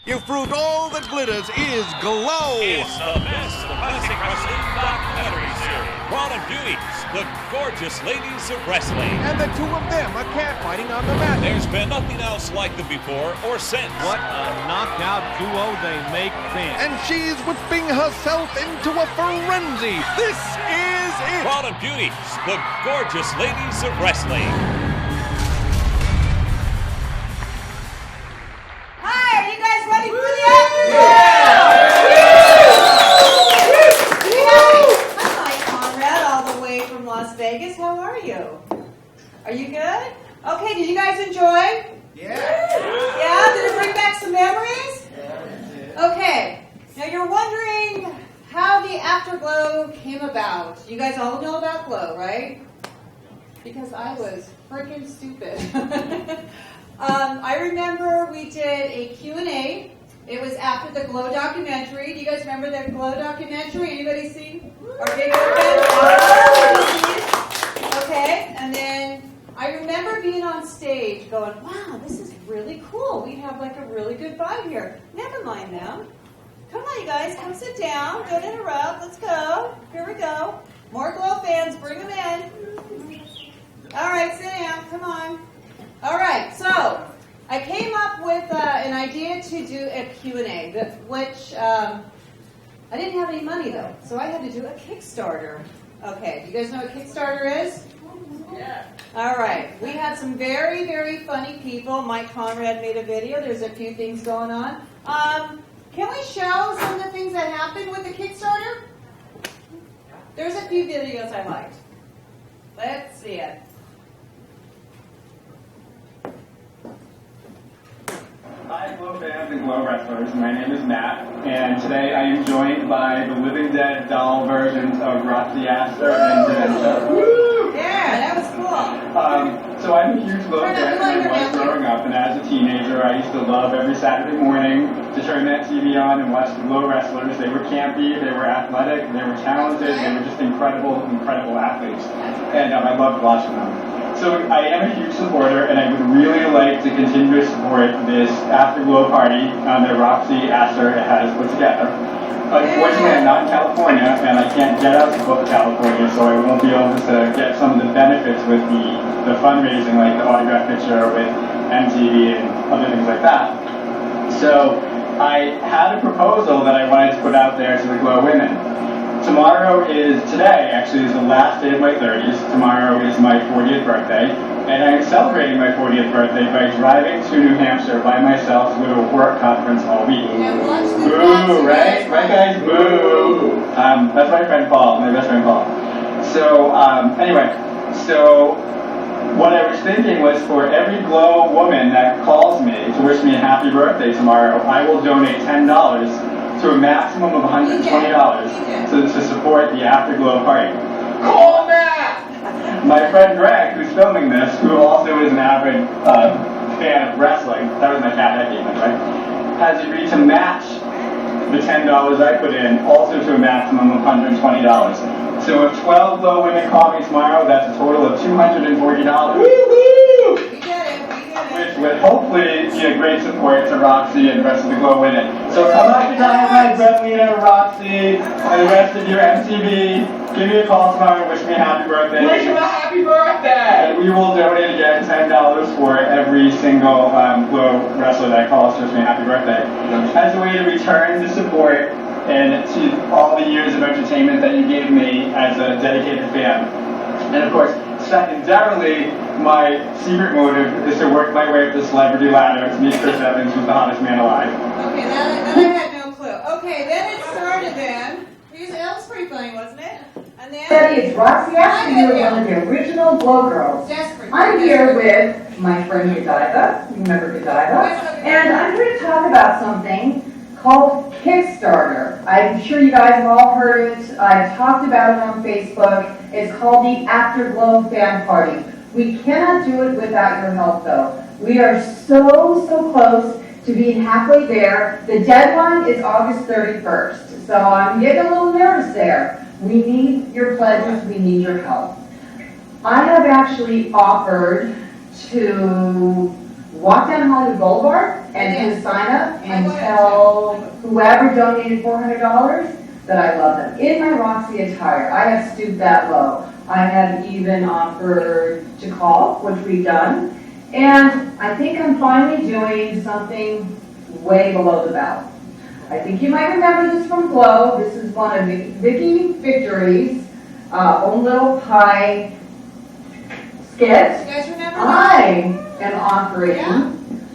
You fruit all that glitters is Glow. It's the best classic wrestling documentary series. Brawn and Beauties, the gorgeous ladies of wrestling. And the two of them are catfighting on the mat. There's been nothing else like them before or since. What a knockout duo they make then. And she's whipping herself into a frenzy. This is it. Brawn and Beauties, the gorgeous ladies of wrestling. Hi, are you guys ready for the AfterGlow? Hi, Conrad, all the way from Las Vegas. How are you? Are you good? Okay, did you guys enjoy? Yeah, did it bring back some memories? Okay, now you're wondering how the AfterGlow came about. You guys all know about Glow, right? Because I was freaking stupid. I remember we did a Q&A. It was after the Glow documentary. Do you guys remember that Glow documentary? Anybody seen? Or big Okay, and then I remember being on stage going, wow, this is really cool. We have like a really good vibe here. Never mind them. Come on, you guys, come sit down. Don't interrupt. Let's go. Here we go. More Glow fans, bring them in. All right, sit down. Come on. All right, so I came up with an idea to do a Q&A, which I didn't have any money, though, so I had to do a Kickstarter. Okay, do you guys know what Kickstarter is? Yeah. All right, we had some very, very funny people. Mike Conrad made a video. There's a few things going on. Can we show some of the things that happened with the Kickstarter? There's a few videos I liked. Let's see it. Hi, Glow fans and Glow wrestlers. My name is Matt, and today I am joined by the Living Dead doll versions of Roxy Astor and Dementia. Yeah, that was cool. So I'm a huge Glow fan when I was growing up, and as a teenager, I used to love every Saturday morning to turn that TV on and watch the Glow wrestlers. They were campy, they were athletic, they were talented, they were just incredible, incredible athletes, and I loved watching them. So I am a huge supporter, and I would really like to continue to support this AfterGlow party that Roxy Astor has put together. Unfortunately, I'm not in California, and I can't get out to California, so I won't be able to get some of the benefits with the fundraising, like the autograph picture with MTV and other things like that. So I had a proposal that I wanted to put out there to the Glow women. Today actually is the last day of my 30s. Tomorrow is my 40th birthday, and I'm celebrating my 40th birthday by driving to New Hampshire by myself to go to a work conference all week. Boo, right? Right, guys? Boo! That's my friend Paul, my best friend Paul. So, so what I was thinking was for every Glow woman that calls me to wish me a happy birthday tomorrow, I will donate $10 to a maximum of $120 to support the AfterGlow party. Call Matt! My friend Greg, who's filming this, who also is an avid fan of wrestling, that was my cat that came in, right? Has agreed to match the $10 I put in, also to a maximum of $120. So if 12 Glow women call me tomorrow, that's a total of $240. Woo-hoo! Which would hopefully be a great support to Roxy and the rest of the Glow women. So come out to Dynamite, Gremlina, Roxy, and the rest of your MTV. Give me a call tomorrow and wish me a happy birthday. Wish you a happy birthday! And we will donate again $10 for every single Glow wrestler that calls to wish me a happy birthday. As a way to return the support and to all the years of entertainment that you gave me as a dedicated fan. And of course, secondarily, my secret motive is to work my way up the celebrity ladder to meet Chris Evans, who's the hottest man alive. Okay, that I had no clue. Okay, then it started then. That was pretty funny, wasn't it? And then... It's Roxy Astor, you're one of the original Glow girls. I'm here with my friend Godiva. You remember Godiva? And I'm here to talk about something called Kickstarter. I'm sure you guys have all heard it. I've talked about it on Facebook. It's called the AfterGlow Fan Party. We cannot do it without your help, though. We are so close to being halfway there. The deadline is August 31st, so I'm getting a little nervous there. We need your pledges. We need your help. I have actually offered to walk down Hollywood Boulevard and do a sign up and tell whoever donated $400 that I love them. In my Roxy attire, I have stooped that low. I have even offered to call, which we've done. And I think I'm finally doing something way below the belt. I think you might remember this from Glow. This is one of Vicky Victory's own little pie skits. You guys remember I am offering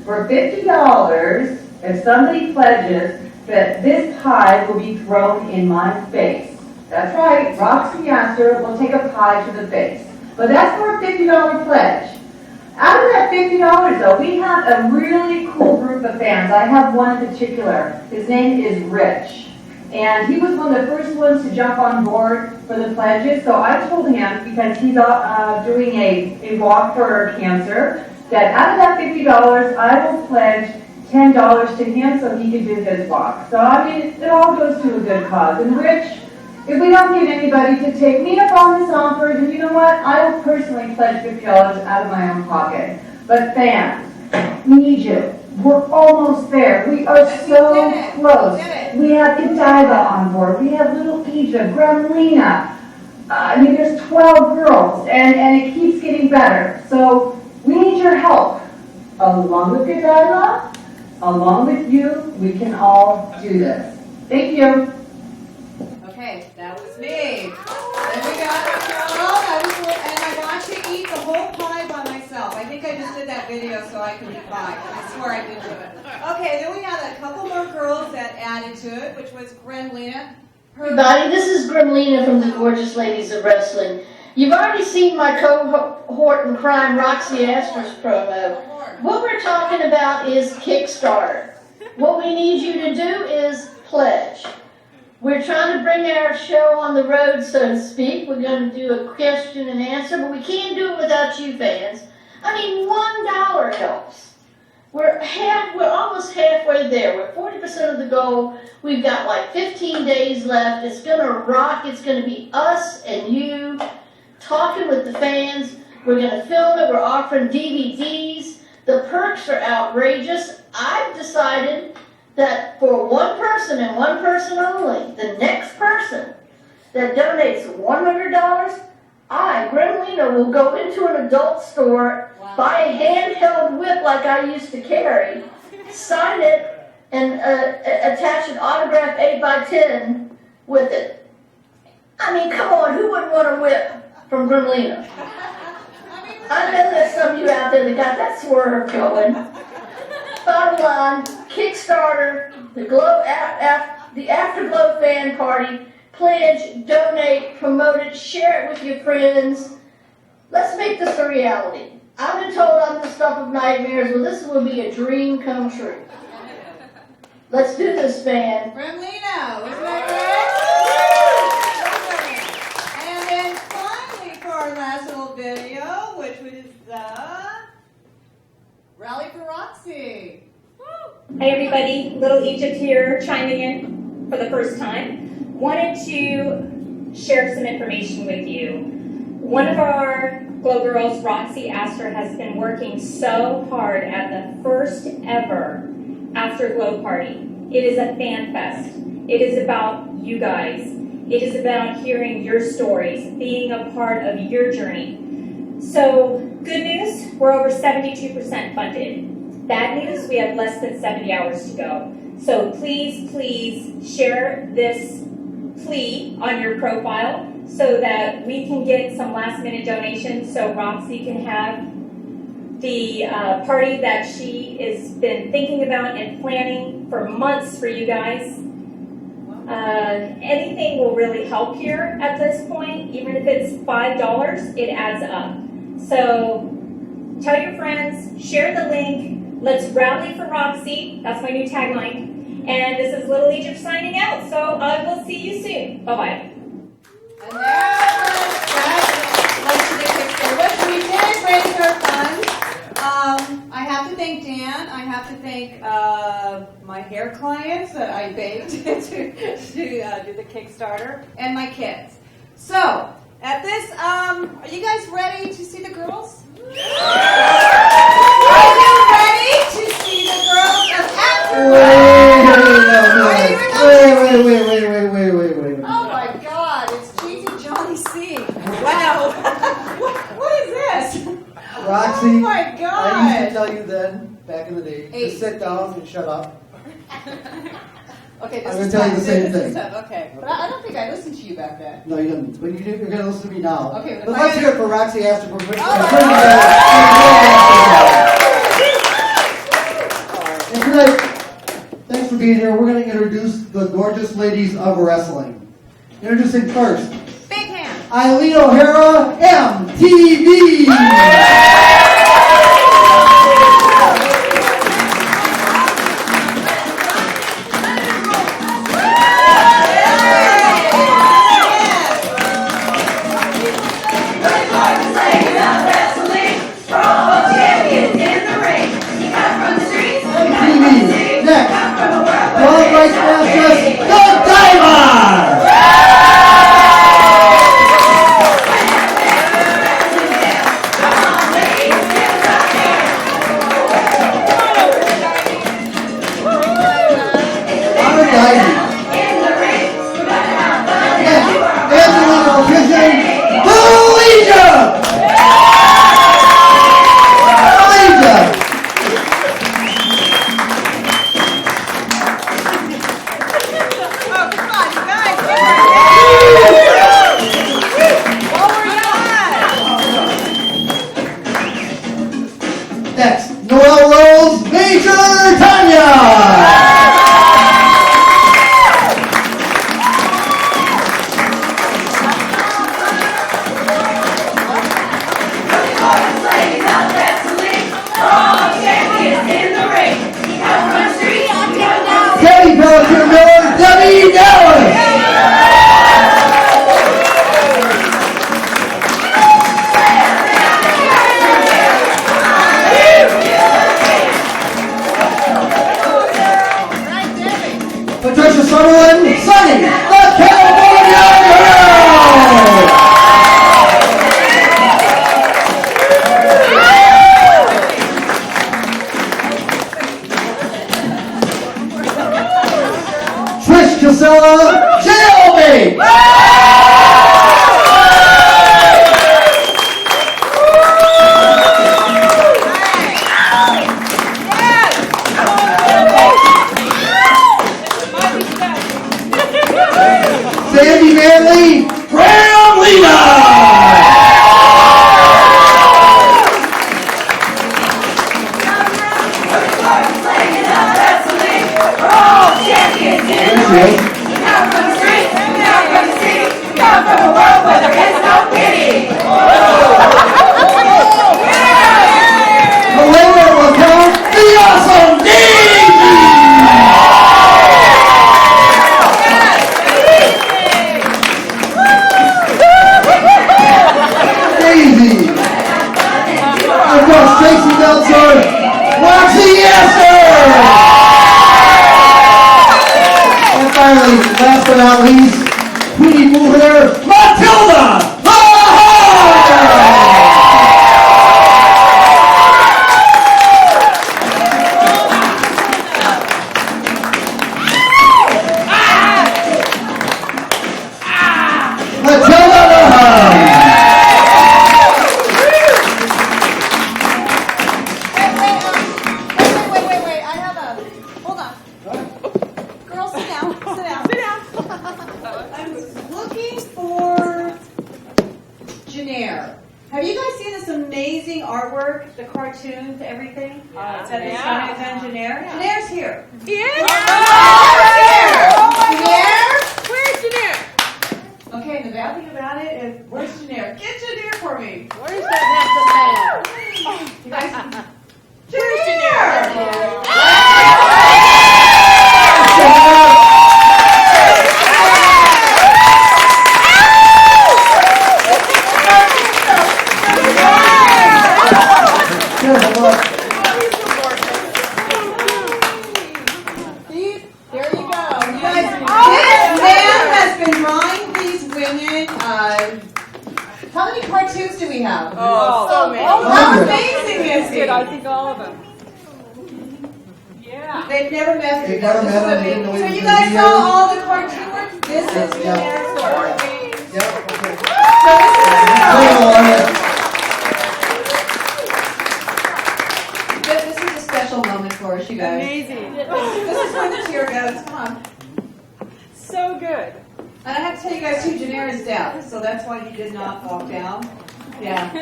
for $50 if somebody pledges that this pie will be thrown in my face. That's right, Roxy Astor will take a pie to the face. But that's for a $50 pledge. Out of that $50 though, we have a really cool group of fans. I have one in particular. His name is Rich. And he was one of the first ones to jump on board for the pledges. So I told him, because he's doing a walk for cancer, that out of that $50, I will pledge $10 to him so he can do his walk. So I mean, it all goes to a good cause. And Rich, if we don't get anybody to take me up on this offer, then you know what? I will personally pledge $50 out of my own pocket. But fans, we need you. We're almost there. We are so close. We have Godiva on board. We have little Asia, Gremlina. I mean, there's 12 girls, and it keeps getting better. So we need your help. Along with Godiva, along with you, we can all do this. Thank you. Okay, that was me. Then we got and I got to eat the whole pie by myself. I think I just did that video so I could eat pie. I swear I did do it. Okay, then we had a couple more girls that added to it, which was Gremlina. Everybody, this is Gremlina from the Gorgeous Ladies of Wrestling. You've already seen my cohort in crime, Roxy Astor's promo. What we're talking about is Kickstarter. What we need you to do is pledge. We're trying to bring our show on the road, so to speak. We're going to do a question and answer, but we can't do it without you fans. I mean, $1 helps. We're almost halfway there. We're 40% of the goal. We've got like 15 days left. It's going to rock. It's going to be us and you talking with the fans. We're going to film it. We're offering DVDs. The perks are outrageous. I've decided that for one person and one person only, the next person that donates $100, I, Gremlina, will go into an adult store, buy a handheld whip like I used to carry, sign it, and attach an autographed 8x10 with it. I mean, come on, who wouldn't want a whip from Gremlina? I know there's some of you out there that got that swerve going. Bottom line, Kickstarter, the AfterGlow Fan Party, pledge, donate, promote it, share it with your friends. Let's make this a reality. I've been told I'm the stuff of nightmares. Well, this will be a dream come true. Let's do this, fan. Gremlina, wasn't that great? And then finally for our last little video, which was the Rally for Roxy. Hey everybody, Little Egypt here, chiming in for the first time. Wanted to share some information with you. One of our Glow Girls, Roxy Astor, has been working so hard at the first ever AfterGlow Party. It is a fan fest. It is about you guys. It is about hearing your stories, being a part of your journey. So, good news, we're over 72% funded. Bad news, we have less than 70 hours to go. So please, please share this plea on your profile so that we can get some last minute donations so Roxy can have the party that she has been thinking about and planning for months for you guys. Anything will really help here at this point. Even if it's $5, it adds up. So tell your friends, share the link. Let's rally for Roxy. That's my new tagline. And this is Little Egypt signing out. So I will see you soon. Bye-bye. And that was which we did raise our funds. I have to thank Dan. I have to thank my hair clients that I begged to do the Kickstarter, and my kids. So at this, are you guys ready to see the girls? Are you ready? Roxy, Oh my I God. used to tell you then, back in the day, to sit down and shut up. Okay, this I'm gonna is tell you tough. the same This is thing. tough. Okay, but I don't think I listened to you back then. No, you didn't. But you're going to listen to me now. Okay, but let's hear it for Roxy Astor. And tonight, thanks for being here. We're going to introduce the gorgeous ladies of wrestling. Introducing first, Big hand. Eileen O'Hara, MTV. Next, Noel Rose, Major Tanya. Teddy Pelican Miller, Debbie Dallas. Patricia Sutherland, Sunny, the California Girl. Trish Casella, Jailbait. Sandy Manley, Gremlina. Matilda, the awesome Tracy Meltzer, Roxy Astor! And finally, last but not least, Queenie Mover, Matilda! Have you guys seen this amazing artwork, the cartoons, everything? That is done Janair? Janair's here. Yeah? Where's Janair? Okay, and the bad thing about it is, where's Janair? Get Janair for me. Where's that handsome man? You guys, Janair! How many cartoons do we have? Oh, so many. How amazing is he? I think all of them. Yeah. They've never met They've never met him. They didn't know he So was you gonna guys be saw here. all the cartoon work? This is Janair's work. Yep, okay. So this is why he did not walk down. Yeah.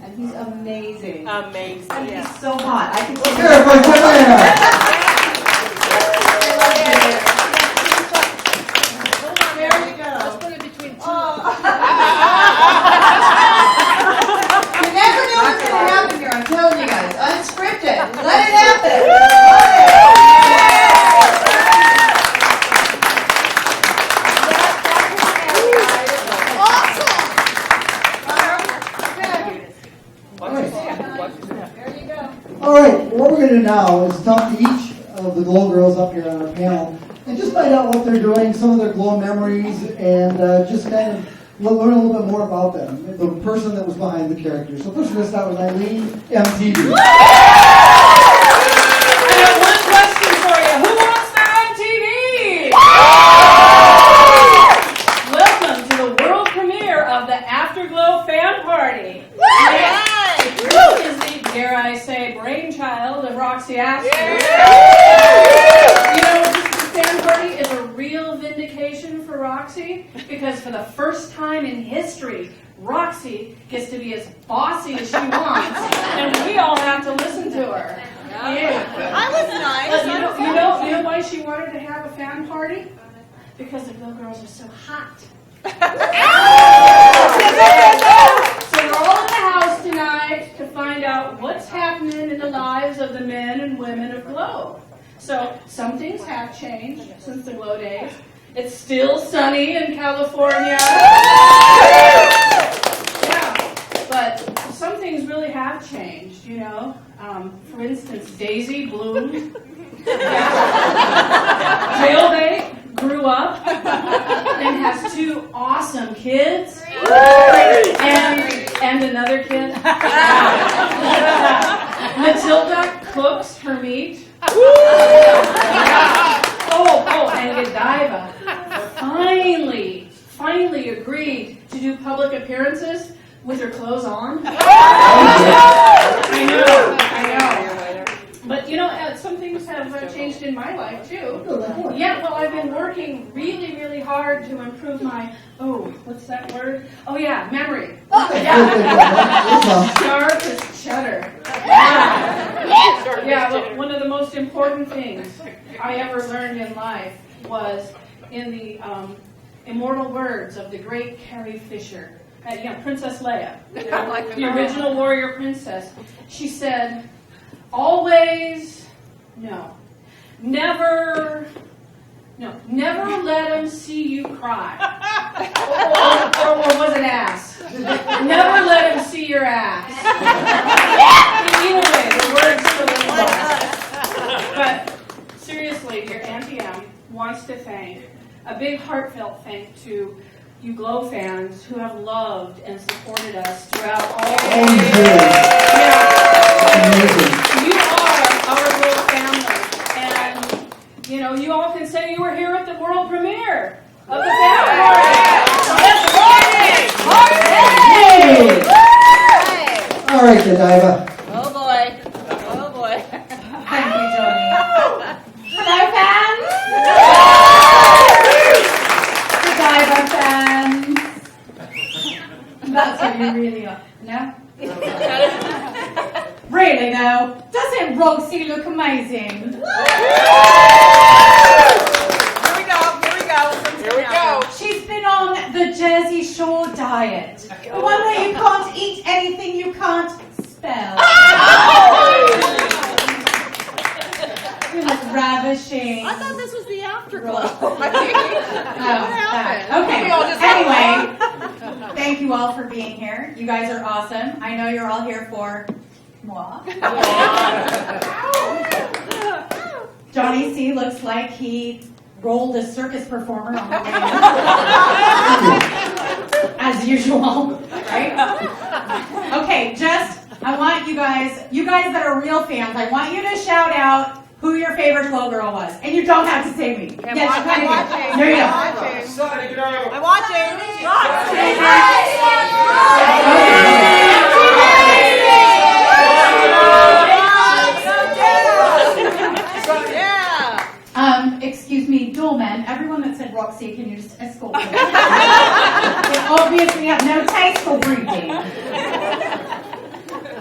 And he's amazing. Amazing. And Yeah. he's so hot. I can see Here, my Tanya. There you go. Let's put it between two. You never know what's going to happen here. I'm telling you guys. Unscripted. Let it happen. All right, what we're going to do now is talk to each of the Glow Girls up here on our panel and just find out what they're doing, some of their Glow memories, and just kind of learn a little bit more about them, the person that was behind the character. So first we're going to start with Eileen, MTV. I have one question for you. Who wants their MTV? Welcome to the world premiere of the AfterGlow Fan Party. This is the, dare I say, brainchild of Roxy Astor. You know, this fan party is a real vindication for Roxy because for the first time in history, Roxy gets to be as bossy as she wants, and we all have to listen to her. Yeah. I was nice. But you know why she wanted to have a fan party? Because the Glow Girls are so hot. So we're all in the house tonight to find out what's happening in the lives of the men and women of Glow. So some things have changed since the Glow days. It's still sunny in California. Yeah, but some things really have changed, you know. For instance, Daisy bloomed. Jailbait grew up and has 2 awesome kids and another kid. Matilda cooks her meat. And Godiva finally agreed to do public appearances with her clothes on. I know. But you know, some things have changed in my life too. Yeah, well, I've been working really, really hard to improve my, what's that word? Oh yeah, memory. Sharp as cheddar. Yeah, but one of the most important things I ever learned in life was in the immortal words of the great Carrie Fisher, Princess Leia, the original warrior princess. She said, never let them see you cry. or was it ass? Never let them see your ass. Either way, the words still But seriously, your Auntie M wants to thank, a big heartfelt thank to you Glow fans who have loved and supported us throughout all the years. You are our Glow family, and you know, you all can say you were here at the world premiere of the fan party. So let's party! All right, Godiva. Oh boy. Thank you, Johnny. Hello, fans. Godiva fans. That's what you really are. No? Really though, doesn't Roxy look amazing? Here we go. She's been on the Jersey Shore diet. The one where you can't eat anything you can't spell. You look ravishing. I thought this was the AfterGlow. Okay. Anyway, thank you all for being here. You guys are awesome. I know you're all here for moi. Johnny C looks like he rolled a circus performer on the way in. As usual, right? Okay, I want you guys that are real fans, I want you to shout out who your favorite Glow Girl was. And you don't have to say me. I'm Yes, watching. you kind of do. There you go. I'm watching. Excuse me, doorman, everyone that said Roxy, can you just escort me? game.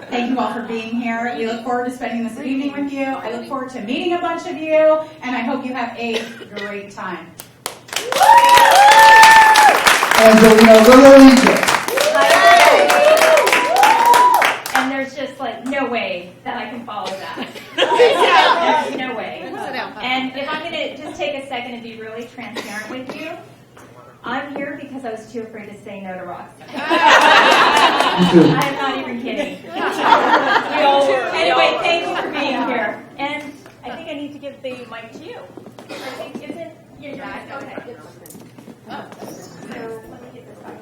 Thank you all for being here. We look forward to spending this evening with you. I look forward to meeting a bunch of you, and I hope you have a great time. Angelina, Little Egypt. And there's just like no way that I can follow that. There's no way. And if I'm going to just take a second and be really transparent with you, I'm here because I was too afraid to say no to Roxy. I'm not even kidding. Anyway, thank you for being here. And I think I need to give the mic to you. I think, isn't your guys? Okay. So let me get this back.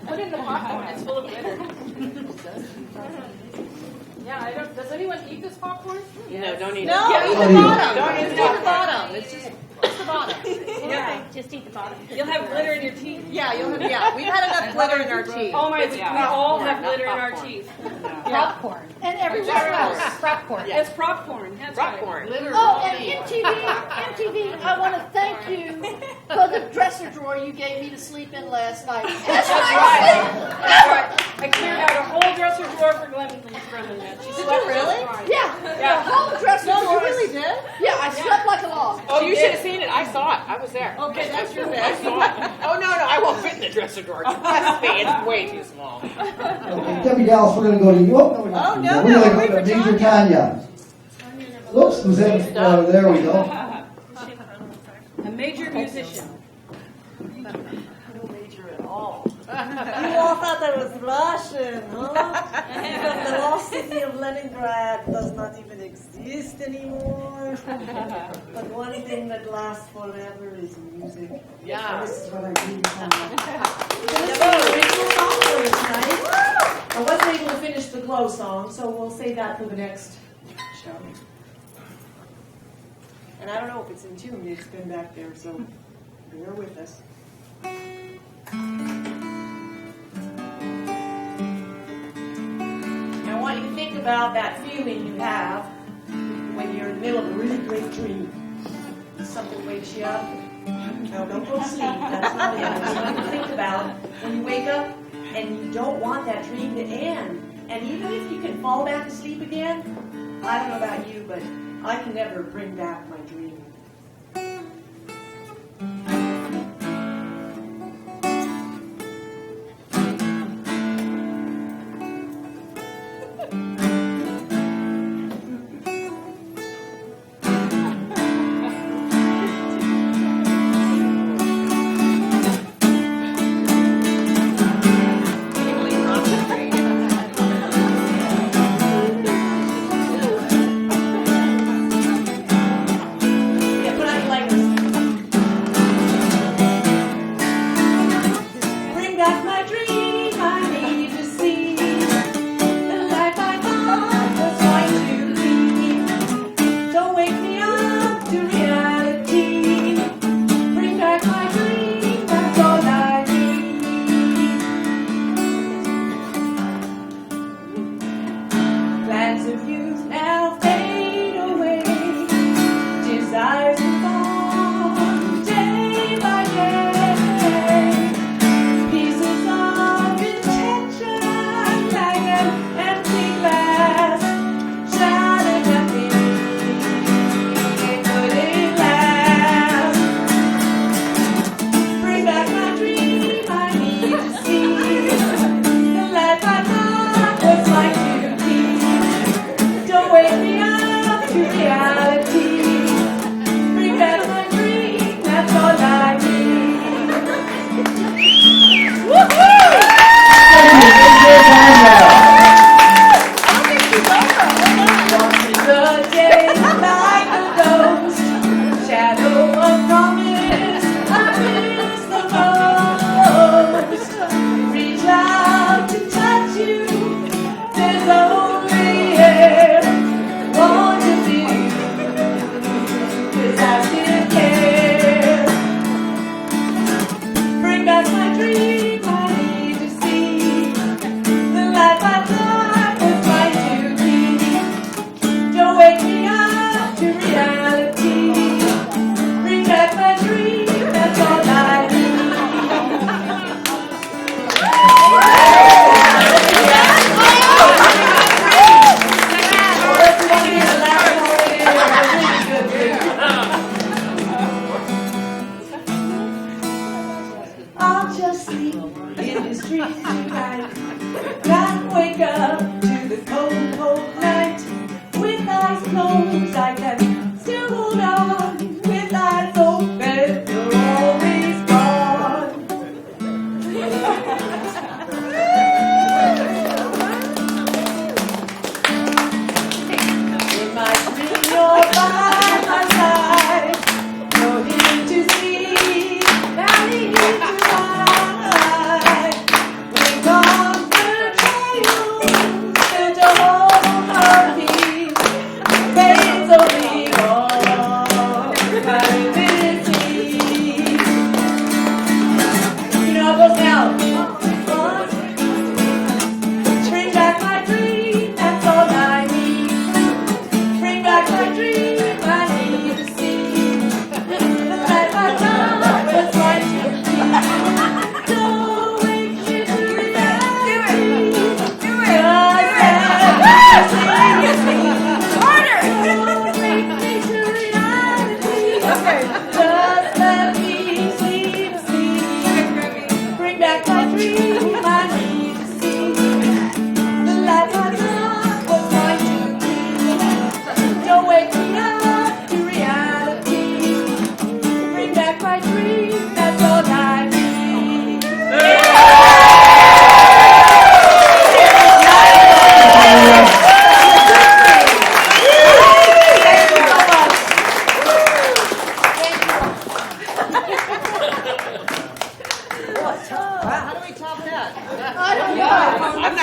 Put in the popcorn. It's full of glitter. Yeah, I don't. Does anyone eat this popcorn? No, don't eat it. No, Yeah, eat the bottom. Don't eat the bottom. It's just the bottom. Yeah, just eat the bottom. You'll have glitter in your teeth. Yeah, yeah. We've had enough glitter in our teeth. Oh my, we all have glitter in our teeth. Popcorn. And everywhere else. Popcorn. It's popcorn. That's popcorn. Right. Oh, and MTV, I want to thank you for the dresser drawer you gave me to sleep in last night. That's right. That's right. I cleared out a whole dresser drawer for Gremlina. She slept really? Yeah. The whole dresser drawer. No, you really did? Yeah, I slept like a log. Oh, you should have seen it. I saw it. I was there. Okay, that's your I best. saw it. Oh, no, I won't fit in the dresser drawer. Trust me, it's way too small. Okay, Debbie Dallas, we're going to go to you. Oh, no, we're not. We're going to go to Major Tanya. Oops, was that? There we go. A major musician. No major at all. You all thought that was Russian, huh? Even the lost city of Leningrad does not even exist anymore. But one thing that lasts forever is music. Yeah. And this is what I really found out. This is an original song for you tonight. I wasn't able to finish the Glow song, so we'll save that for the next show. And I don't know if it's in tune, it's been back there, so bear with us. I want you to think about that feeling you have when you're in the middle of a really great dream. Something wakes you up. No, don't go to sleep. That's not it. I just want you to think about when you wake up and you don't want that dream to end. And even if you can fall back to sleep again, I don't know about you, but I can never bring back my dream.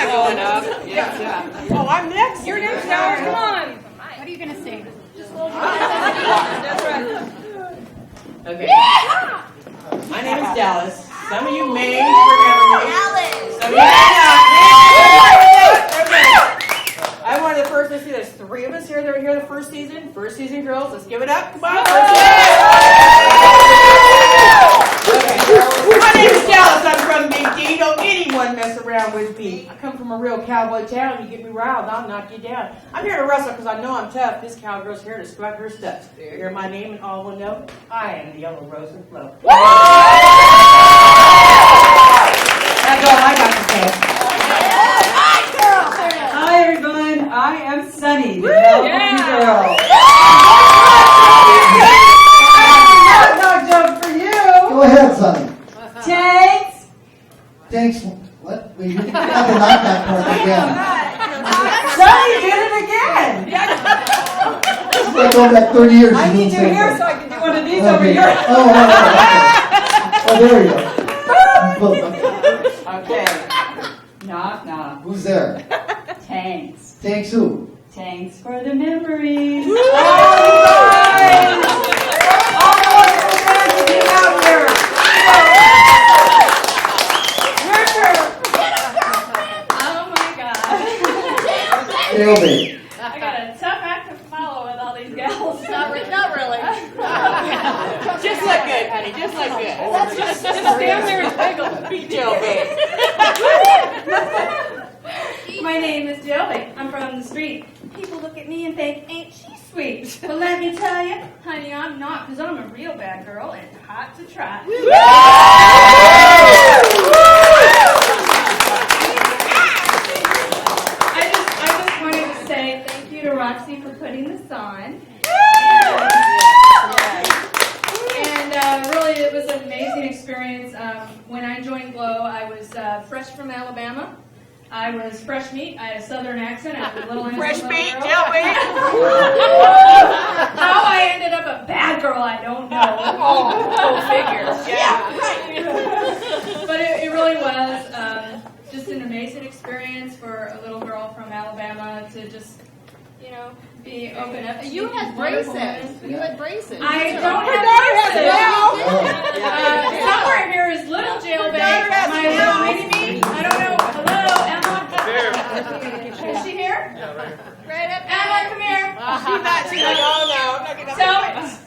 going up. Yeah. Oh, I'm next? You're next, Dallas. Come on. What are you going to sing? Just a little That's right. Okay. Yeah! My name is Dallas. Some of you may remember me. Dallas. Some of you may not. I'm one of the first. Let's see, there's 3 of us here that were here the first season. First season girls. Let's give it up. Come on. My name is Dallas. I'm from Big D. Don't anyone mess around with me. I come from a real cowboy town. You get me riled, I'll knock you down. I'm here to wrestle because I know I'm tough. This cowgirl's here to strut her stuff. You hear my name and all will know. I am the Yellow Rose and Flow. That's all I got to say. Hi everyone, I am Sunny, the California girl. Knock joke for you. Go ahead, Sonny. Tanks. Thanks. What? We have to knock that part again. Sonny did it again. It's like going back 30 years. I need you here so I can do one of these over here. Oh, there we go. Okay. Knock, knock. Who's there? Tanks. Tanks who? Tanks for the memories. Oh, guys! All the wonderful fans that came out here. Oh my God. Jailbait. I got a tough act to follow with all these gals. Not really. Just like good, honey. Just like good. Just stand there and wiggle. Be Jailbait. My name is Jailbait. I'm from the street. People look at me and think, ain't she sweet? But let me tell you, honey, I'm not, because I'm a real bad girl and hot to try. I just wanted to say thank you to Roxy for putting this on. And really, it was an amazing experience. When I joined Glow, I was fresh from Alabama. I was fresh meat. I had a southern accent. I was a little Fresh meat, girl. Jailbait. How I ended up a bad girl, I don't know. Oh, figures. Yeah, right. But it really was just an amazing experience for a little girl from Alabama to just, be open up. You had braces. You had braces. I don't have braces. Somewhere here is little Jailbait, my little mini-me. I don't know. Hello, Emma. Is she here? Yeah, right up. Emma, come here. She's like, oh no. Tell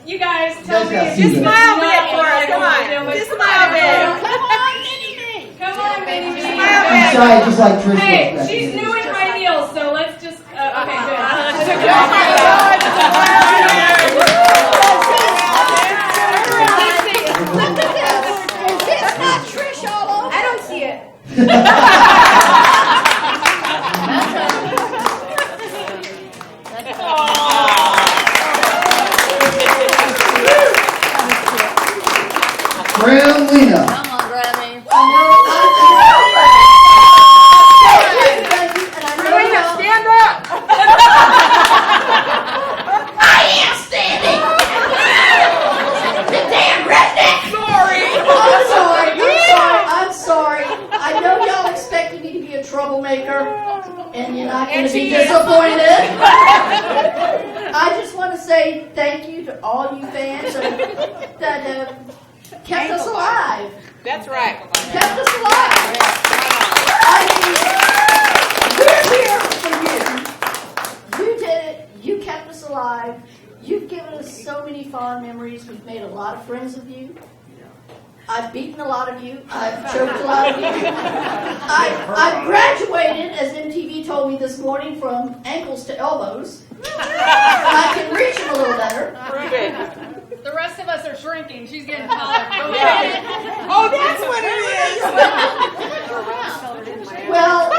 you guys, tell me. Just smile bit for us. Come on. Just smile bit. Come on, mini-me. Come on, mini-me. I'm shy, just like Trish. Hey, she's new in high heels, so let's just. Okay, good. Oh my God. Is this not Trish all over? I don't see it. Gremlina. Come on, Grammy. Stand up. I am standing. The damn redneck. I'm sorry. I know y'all expected me to be a troublemaker, and you're not going to be disappointed. I just want to say thank you to all you fans that kept us alive. That's right. Kept us alive. I mean, we're here for you. You did it. You kept us alive. You've given us so many fond memories. We've made a lot of friends of you. I've beaten a lot of you. I've choked a lot of you. I've graduated, as MTV told me this morning, from ankles to elbows. I can reach them a little better. Prove it. The rest of us are shrinking. She's getting taller. Yeah. Oh, that's what it is. Well,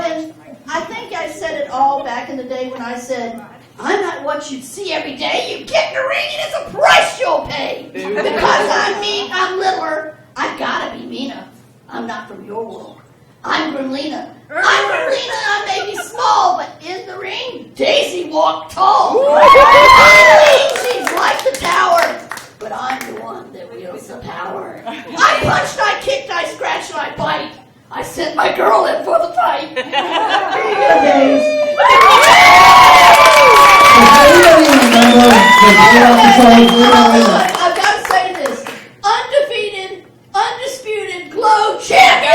and I think I said it all back in the day when I said, I'm not what you'd see every day. You get in the ring and it's a price you'll pay. Because I'm mean, I'm littler. I've got to be meaner. I'm not from your world. I'm Gremlina. I may be small, but in the ring, Daisy walked tall. She's like the tower, but I'm the one that wields the power. I punched, I kicked, I scratched, and I bite. I sent my girl in for the fight. days. I've got to say this. Undefeated, undisputed Glow champion!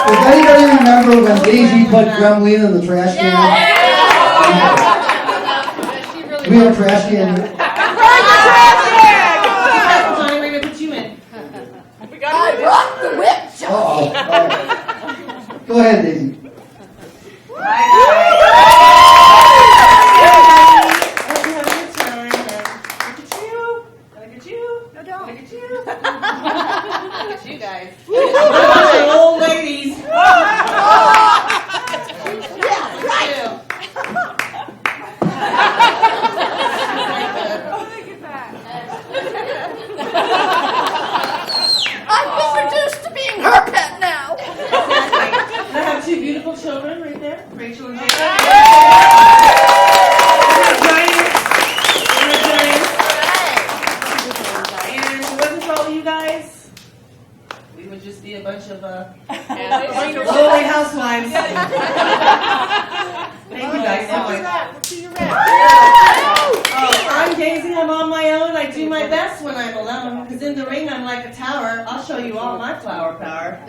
Does anybody remember when Daisy put Gremlina in the trash can? Do we have a trash can here? We're gonna put you in. I rock the whip, Johnny. Uh-oh. All right. Go ahead, Daisy. You guys. Old ladies. Yeah, right. I've been reduced to being her pet now. I have two beautiful children right there, Rachel and Jacob. And if it wasn't for all you guys, we would just be a bunch of lonely housewives. Thank you guys so much. I'm Daisy. I'm on my own. I do my best when I'm alone, because in the ring I'm like a tower. I'll show you all my flower power.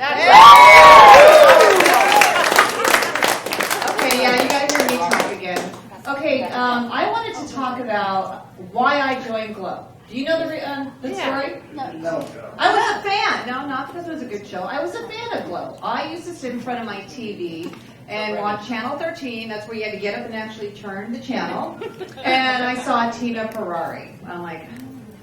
Okay, yeah, you gotta hear me talk again. Okay, I wanted to talk about why I joined Glow. Do you know the story? No. I was a fan. No, not because it was a good show. I was a fan of Glow. I used to sit in front of my TV and watch Channel 13. That's where you had to get up and actually turn the channel. And I saw Tina Ferrari. I'm like,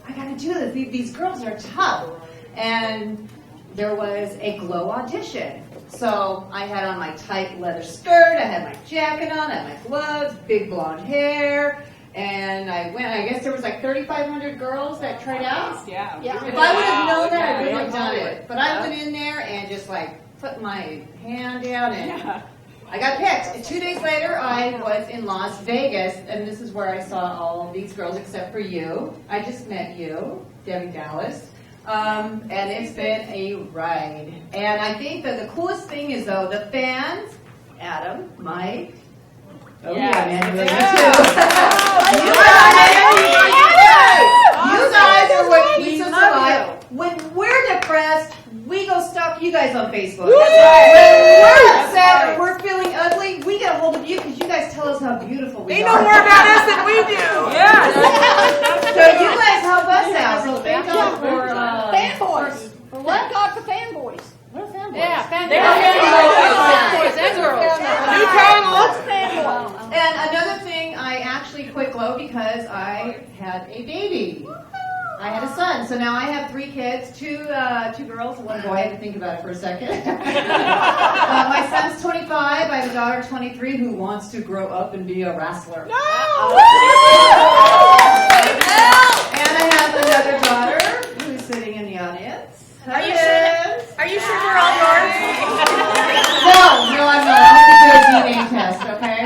I gotta do this. These girls are tough. And there was a Glow audition. So I had on my tight leather skirt, I had my jacket on, I had my gloves, big blonde hair, and I went. I guess there was like 3,500 girls that tried out. Yeah. If I would have known that, I wouldn't have done it. But I went in there and just like put my hand down and I got picked. 2 days later, I was in Las Vegas, and this is where I saw all of these girls except for you. I just met you, Debbie Dallas. And it's been a ride. And I think that the coolest thing is, though, the fans, Adam, Mike, Manuel, you guys are what keeps us alive. When we're depressed, we go stalk you guys on Facebook. When we're upset or we're feeling ugly, we get a hold of you because you guys tell us how beautiful we are. They know more about us than we do. Yes. So you guys help us out. So thank God for fanboys. For what? Thank God for fanboys. What are fanboys? Yeah, fanboys. They're fanboys. New titles. Fanboys. And another thing, I actually quit Glow because I had a baby. I had a son, so now I have 3 kids, two girls, 1 boy. I had to think about it for a second. My son's 25. I have a daughter, 23, who wants to grow up and be a wrestler. No! And I have another daughter who's sitting in the audience. Are you sure we're all yours? No, I'm not. I have to do a DNA test, okay?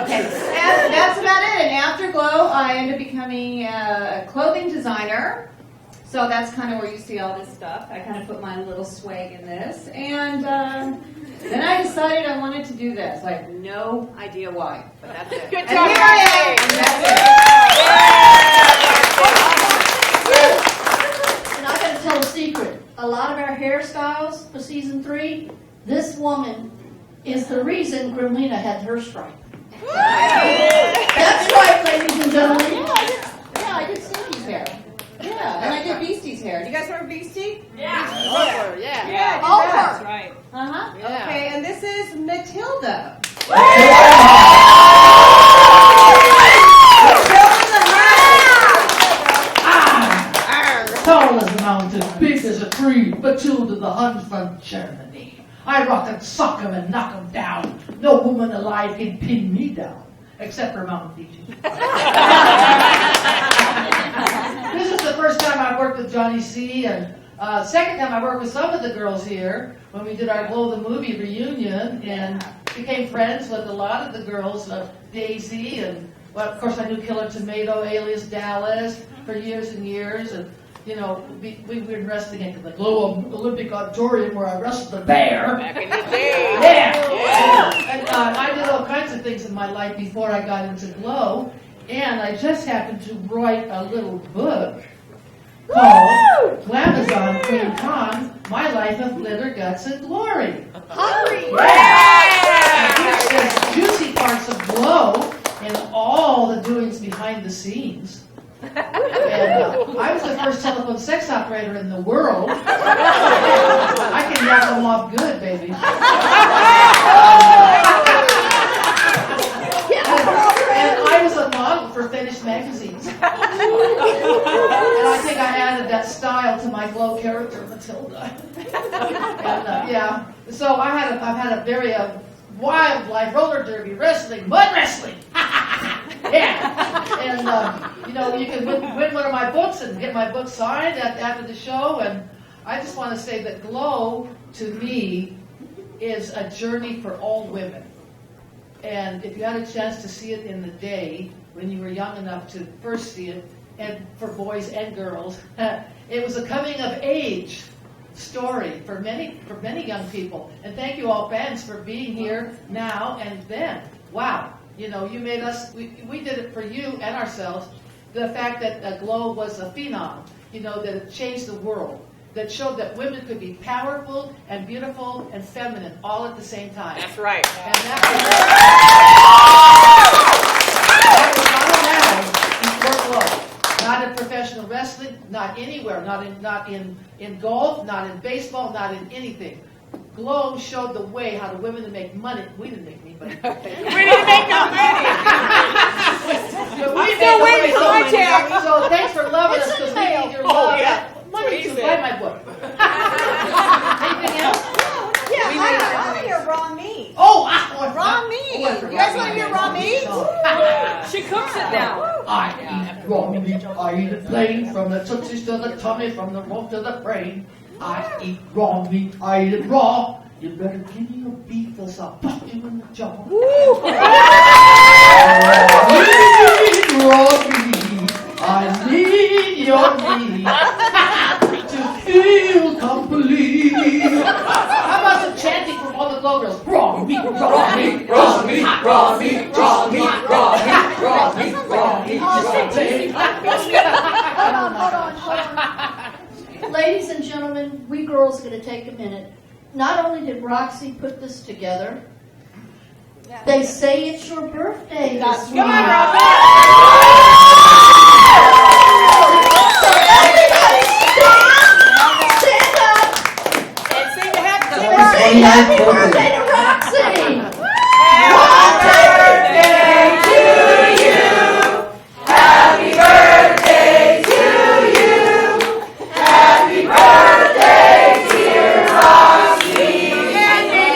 Okay, and that's about it. And AfterGlow, I ended up becoming a clothing designer. So that's kind of where you see all this stuff. I kind of put my little swag in this. And then I decided I wanted to do this. I have no idea why, but that's it. Good and job, here I am, and that's it. And I gotta tell a secret. A lot of our hairstyles for season 3, this woman is the reason Gremlina had her strike. That's right, ladies and gentlemen. I did Slinky's hair. Yeah, and I did Beastie's hair. Do you guys remember Beastie? Yeah. Yeah. All that's her. right. Okay, and this is Matilda. Tall as a mountain, big as a tree, Matilda the Hun from Germany. I rock and sock 'em and knock 'em down. No woman alive can pin me down, except for Mount Fiji. This is the first time I've worked with Johnny C. And second time I worked with some of the girls here when we did our Glow the Movie reunion and became friends with a lot of the girls, Daisy, and well, of course I knew Killer Tomato, alias Dallas, for years and years. And you know, we were wrestling at the Glow Olympic Auditorium where I wrestled the bear. Back in the day. I did all kinds of things in my life before I got into Glow, and I just happened to write a little book called Glamazon Queen Con, My Life of Glitter, Guts, and Glory. Hungry! Which says juicy parts of Glow and all the doings behind the scenes. And I was the first telephone sex operator in the world. I can yak them off good, baby. And I was a model for Fetish magazines. And I think I added that style to my Glow character, Matilda. And yeah, so I've had a very wildlife, roller derby, wrestling, mud wrestling. Yeah. And you know, you can win one of my books and get my book signed after the show. And I just want to say that Glow, to me, is a journey for all women. And if you had a chance to see it in the day, when you were young enough to first see it, and for boys and girls, it was a coming of age story for many young people. And thank you all fans for being here now and then. Wow, you know, you made us, we did it for you and ourselves. The fact that Glow was a phenom, you know, that it changed the world, that showed that women could be powerful and beautiful and feminine all at the same time. That's right. And that was not allowed before Glow. Not in professional wrestling, not anywhere, not in golf, not in baseball, not in anything. Glow showed the way how the women to make money. We didn't make any money. We didn't make no money. We still waiting for my check. So thanks for loving us because we need your love. Yeah. Money to buy my book. Anything else? Yeah, I want to hear raw meat. Oh, raw meat. You guys want to hear raw meat? She cooks it now. I eat raw meat. I eat it plain, from the tootsies to the tummy, from the rump to the brain. I eat raw meat. I eat it raw. You better give me your beef, else I'll pop you in the jaw. Raw meat. I need your meat to feel complete. How about some chanting from all the Glow girls? Raw meat, raw meat, raw meat, raw meat, raw meat, raw meat, raw meat, raw meat. Hold on. Ladies and gentlemen, we girls are going to take a minute. Not only did Roxy put this together, they say it's your birthday this week. Come on, Roxy! Stand up And sing the happy birthday to Roxy! Happy birthday to you! Happy birthday to you! Happy birthday, dear Roxy! Happy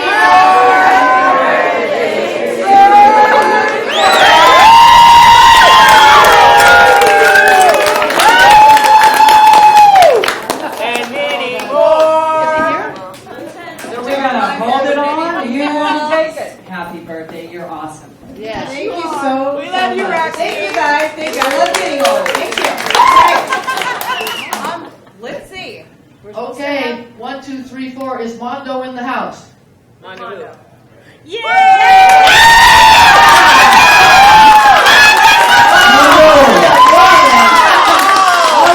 and many more. So we're gonna hold it on. You want to take it? Happy birthday! You're awesome. Yes. Thank you so We love you, much. Roxy. Thank you, guys. Thank you. I love getting old. Thank you. Let's see. Okay, 1, 2, 3, 4. Is Mando in the house? Mando. All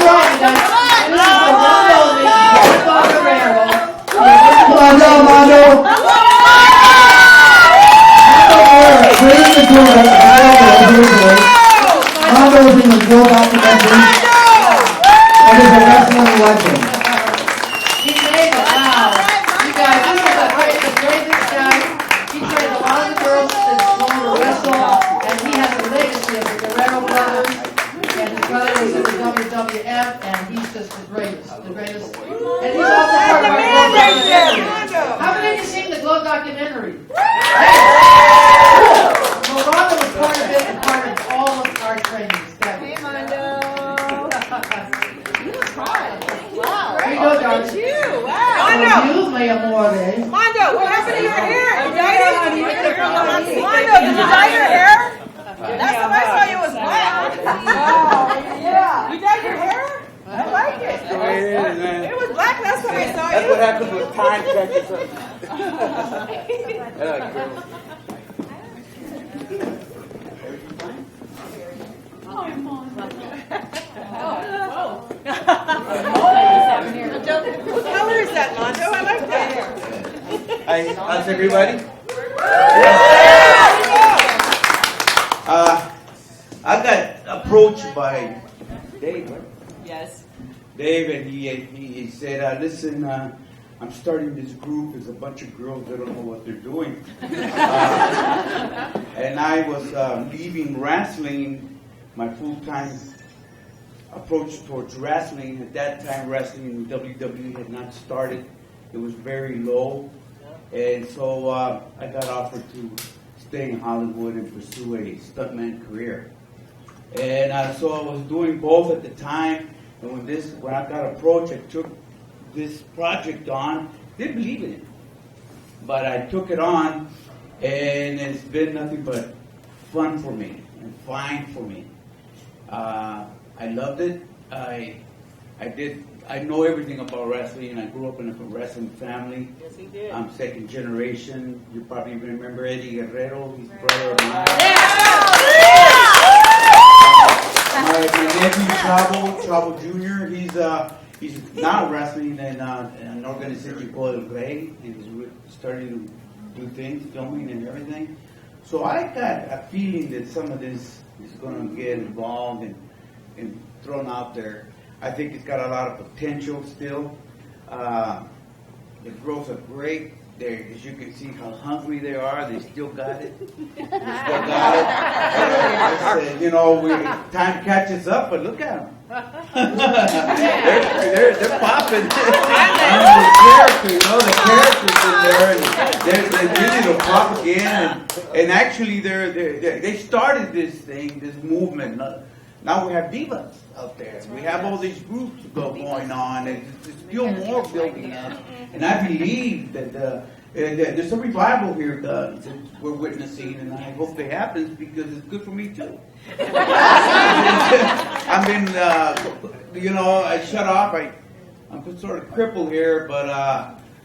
right, guys. This is the one and only Mando Guerrero. Come on down, Mando. Praise the Lord. Mando's in the Glow documentary. That is a wrestling legend. He made it. Wow. You guys, this is the greatest guy. He trained a lot of the girls to learn to wrestle, and he has a legacy of the Guerrero brothers, and his brother was in the WWF, and he's just the greatest. And he's also part of our Glow documentary. How many of you seen the Glow documentary? Well, Rhonda was part of it and part of all of our trainings. Hey, Mando. You look hot. Wow. Here you go, darling. Look at you. Wow. Mando. You, my amore. Mondo, what happened to your hair? You dyed it? Mondo, did you dye your hair? Last time I saw you was black. Yeah. You dyed your hair? I like it. It was black last time I saw you. That's what happens with time. Where's that, Mando? I like that. Hi, how's everybody? I got approached by Dave. Right? Yes. Dave, and he said, listen, I'm starting this group. There's a bunch of girls that don't know what they're doing. And I was leaving wrestling, my full-time approach towards wrestling. At that time, wrestling in WWE had not started. It was very low. And so I got offered to stay in Hollywood and pursue a stuntman career. And so I was doing both at the time. And when I got approached, I took this project on. Didn't believe in it, but I took it on, and it's been nothing but fun for me and fine for me. I loved it. I know everything about wrestling. I grew up in a wrestling family. Yes, he did. I'm second generation. You probably remember Eddie Guerrero. He's brother of mine. My nephew Chavo Jr. He's now wrestling in an organization called El Rey. He's starting to do things, filming and everything. So I got a feeling that some of this is going to get involved and thrown out there. I think it's got a lot of potential still. The girls are great. As you can see how hungry they are, they still got it. I said, time catches up, but look at them. they're popping. The characters in there, and they're ready to pop again. And actually, they started this movement. Now we have divas out there. We have all these groups going on, and there's still more building up. And I believe that there's a revival here that we're witnessing, and I hope it happens because it's good for me too. I mean, I shut off. I'm sort of crippled here, but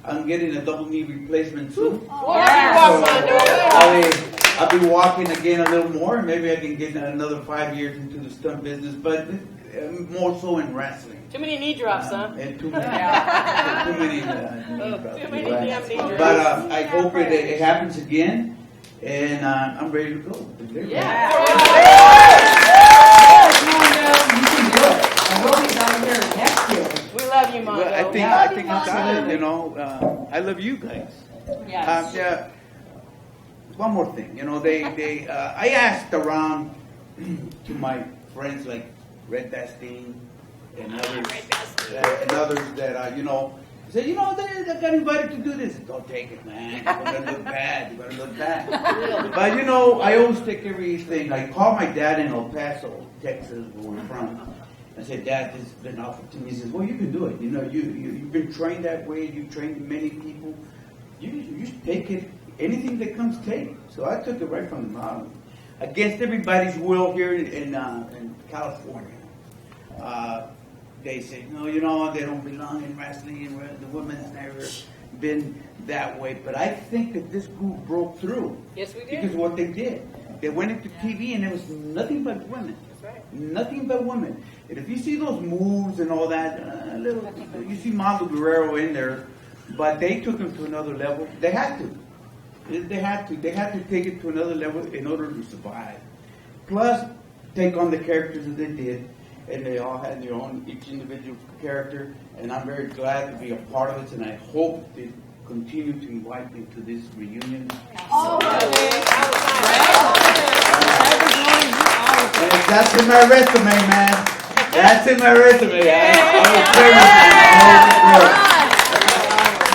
I'm getting a double knee replacement soon. I'll be walking again a little more, and maybe I can get another 5 years into the stunt business, but more so in wrestling. Too many knee drops, huh? And too many knee drops. But I hope it happens again, and I'm ready to go. Yeah. We love you, Mando. Well, I think you got it. I love you guys. Yes. One more thing, I asked around to my friends like Red Bastine and others that said, they got invited to do this. Don't take it, man. You're gonna look bad. You're gonna look bad. But I always take everything. I called my dad in El Paso, Texas, where we're from. I said, Dad, this has been offered to me. He says, well, you can do it. You've been trained that way. You've trained many people. You just take it. Anything that comes, take. So I took it right from the bottom. Against everybody's will here in California. They say, no, they don't belong in wrestling, and the women's never been that way. But I think that this group broke through. Yes, we did. Because of what they did. They went into TV, and it was nothing but women. That's right. Nothing but women. And if you see those moves and all that, you see Mando Guerrero in there, but they took them to another level. They had to. They had to take it to another level in order to survive. Plus, take on the characters that they did, and they all had their own, each individual character, and I'm very glad to be a part of it, and I hope they continue to invite me to this reunion. That's in my resume, man. That's in my resume.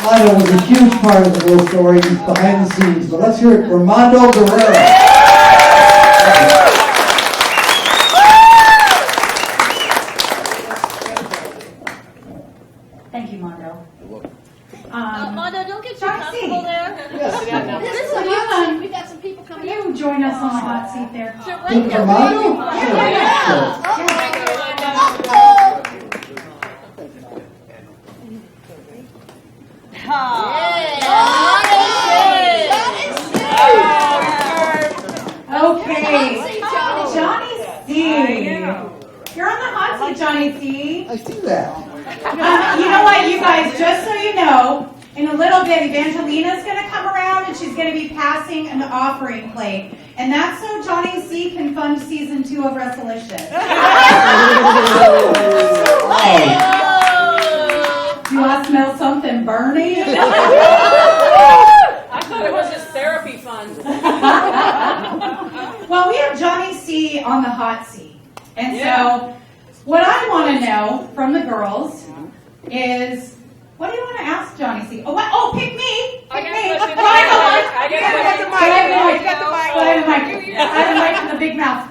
Mando was a huge part of the whole story behind the scenes, but let's hear it for Mando Guerrero. Thank you, Mando. Mando, don't get too comfortable there. Yes. This is fun. We got some people coming. You join us on the hot seat there. Right there. Mando? Okay, Johnny C. You're on the hot seat, Johnny C. I see that. You know what, you guys, just so you know, in a little bit, Evangelina's going to come around and she's going to be passing an offering plate. And that's so Johnny C can fund season 2 of Resolution. Do I smell something burning? I thought it was just therapy fund. Well, we have Johnny C on the hot seat. And so, what I want to know from the girls is, what do you want to ask Johnny C? Oh, what? Oh, pick me! Pick me! I got the mic. You got the mic. I have the mic in the big mouth.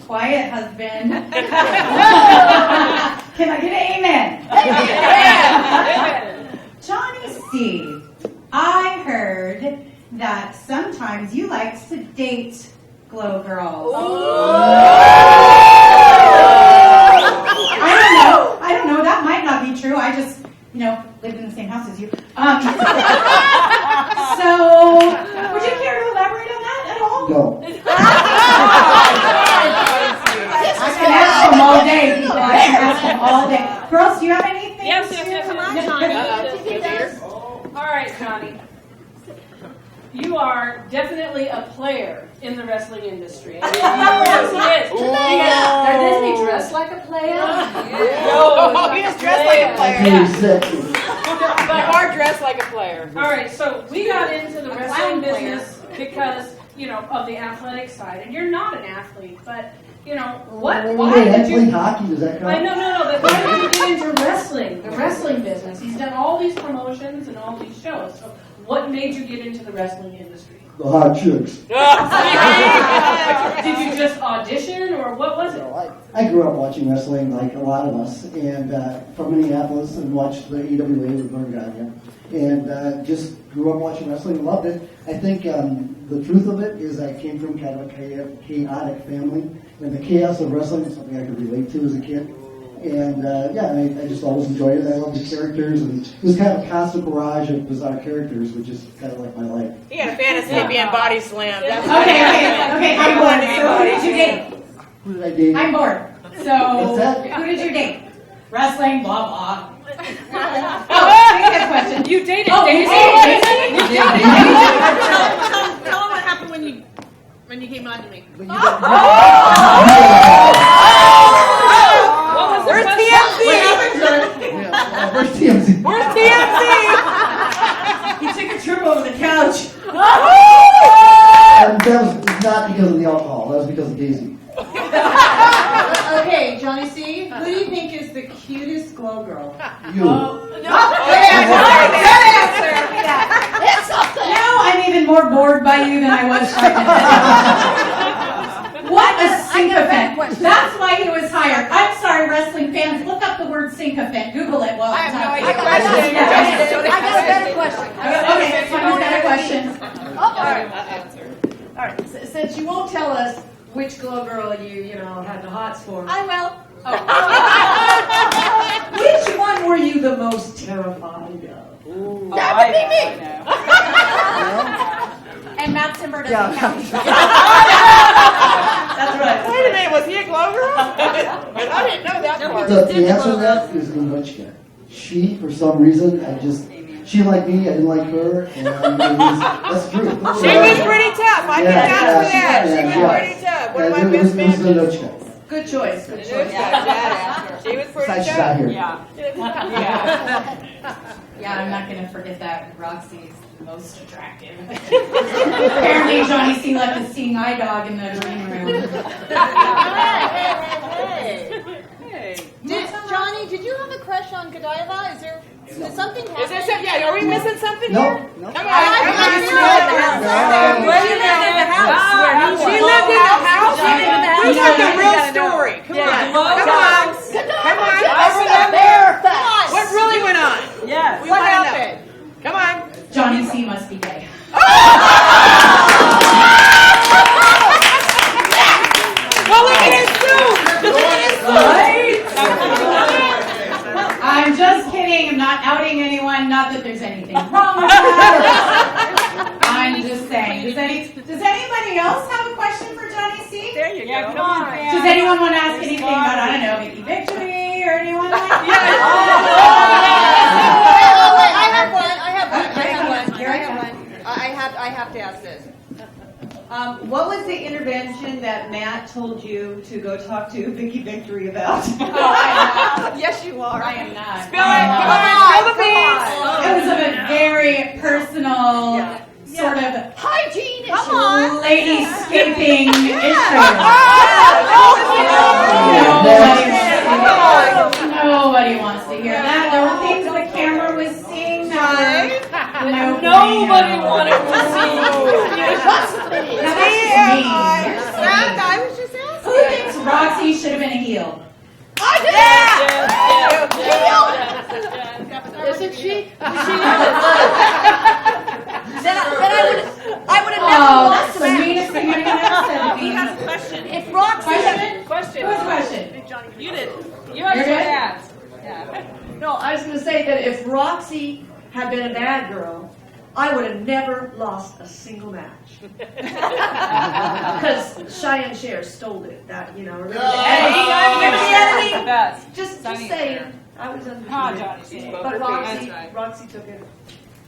Quiet, husband. Can I get an amen? Johnny C, I heard that sometimes you like to date glow girls. I don't know. That might not be true. I just, lived in the same house as you. So, would you care to elaborate on that at all? No. I can ask them all day. I can ask them all day. Girls, do you have anything? Yes. Come on, Johnny. All right, Johnny. You are definitely a player in the wrestling industry. Yes, he is. Does he dress like a player? No, he just dressed like a player. But you are dressed like a player. All right, so we got into the wrestling business because, of the athletic side. And you're not an athlete, but, why did you... hockey, does that count? No. But why did you get into wrestling, the wrestling business? He's done all these promotions and all these shows. So what made you get into the wrestling industry? The hot chicks. Did you just audition, or what was it? I grew up watching wrestling like a lot of us, and from Minneapolis, and watched the AWA with Tanya, and just grew up watching wrestling and loved it. I think the truth of it is I came from kind of a chaotic family, and the chaos of wrestling is something I could relate to as a kid. And I just always enjoyed it. I love the characters, and it was kind of a constant barrage of bizarre characters, which is kind of like my life. He had a fantasy of being body slammed. Okay, I'm bored. So who did you date? Who did I date? I'm bored. So What's that? who did you date? Wrestling, blah blah. Oh, good question. You dated Daisy? Tell him what happened when you came on to me. Where's TMZ? Where's TMZ? Where's TMZ? He took a trip over the couch. And that was not because of the alcohol. That was because of Daisy. Okay, Johnny C, who do you think is the cutest glow girl? You. It's something. Now I'm even more bored by you than I was 5 minutes ago. What a sycophant. That's why he was hired. I'm sorry, wrestling fans. Look up the word sycophant. Google it while I'm talking. I got a better question. Okay, someone's got a question. All right. Since you won't tell us which glow girl you had the hots for. I will. Which one were you the most terrified of? That would be me. And Matt Timber doesn't count. That's right. Wait a minute, was he a glow girl? I didn't know that part. The answer to that is Nguyen. She, for some reason, she liked me, I didn't like her, and that's true. She was pretty tough. I can vouch for that. She was pretty tough. One of my best friends. Good choice. Good choice. She was pretty Besides, she's tough. not here. Yeah, I'm not going to forget that. Roxy's most attractive. Apparently, Johnny C left a seeing eye dog in the green room. Johnny, did you have a crush on Godiva? Did something happen? Are we missing something No. here? No. Come on. Where you lived in the house? She lived in the house? We want the real story. Come on. What really went on? Yes. What happened? Come on. Johnny C must be gay. Well, look at his suit. I'm just kidding. I'm not outing anyone. Not that there's anything wrong with that. I'm just saying. Does anybody else have a question for Johnny C? There you go. Does anyone want to ask anything about, I don't know, Vicky Victory or anyone like that? I have to ask this. What was the intervention that Matt told you to go talk to Vicky Victory about? Yes, you are. I am not. Spill it. It was a very personal, sort of hygiene issue, lady-scaping issue. Nobody wants to hear that. There were things the camera was seeing that nobody wanted to see. I was just asking. Who thinks Roxy should have been a heel? I did! Isn't she? Then I would have never lost the match. meanest thing I've ever said. He has a question. If Roxy... Question. Who's question? You did. You actually asked. No, I was going to say that if Roxy had been a bad girl, I would have never lost a single match. Because Cheyenne Cher stole it. That, you know, remember the editing? Just saying. I was undefeated. But Roxy took it.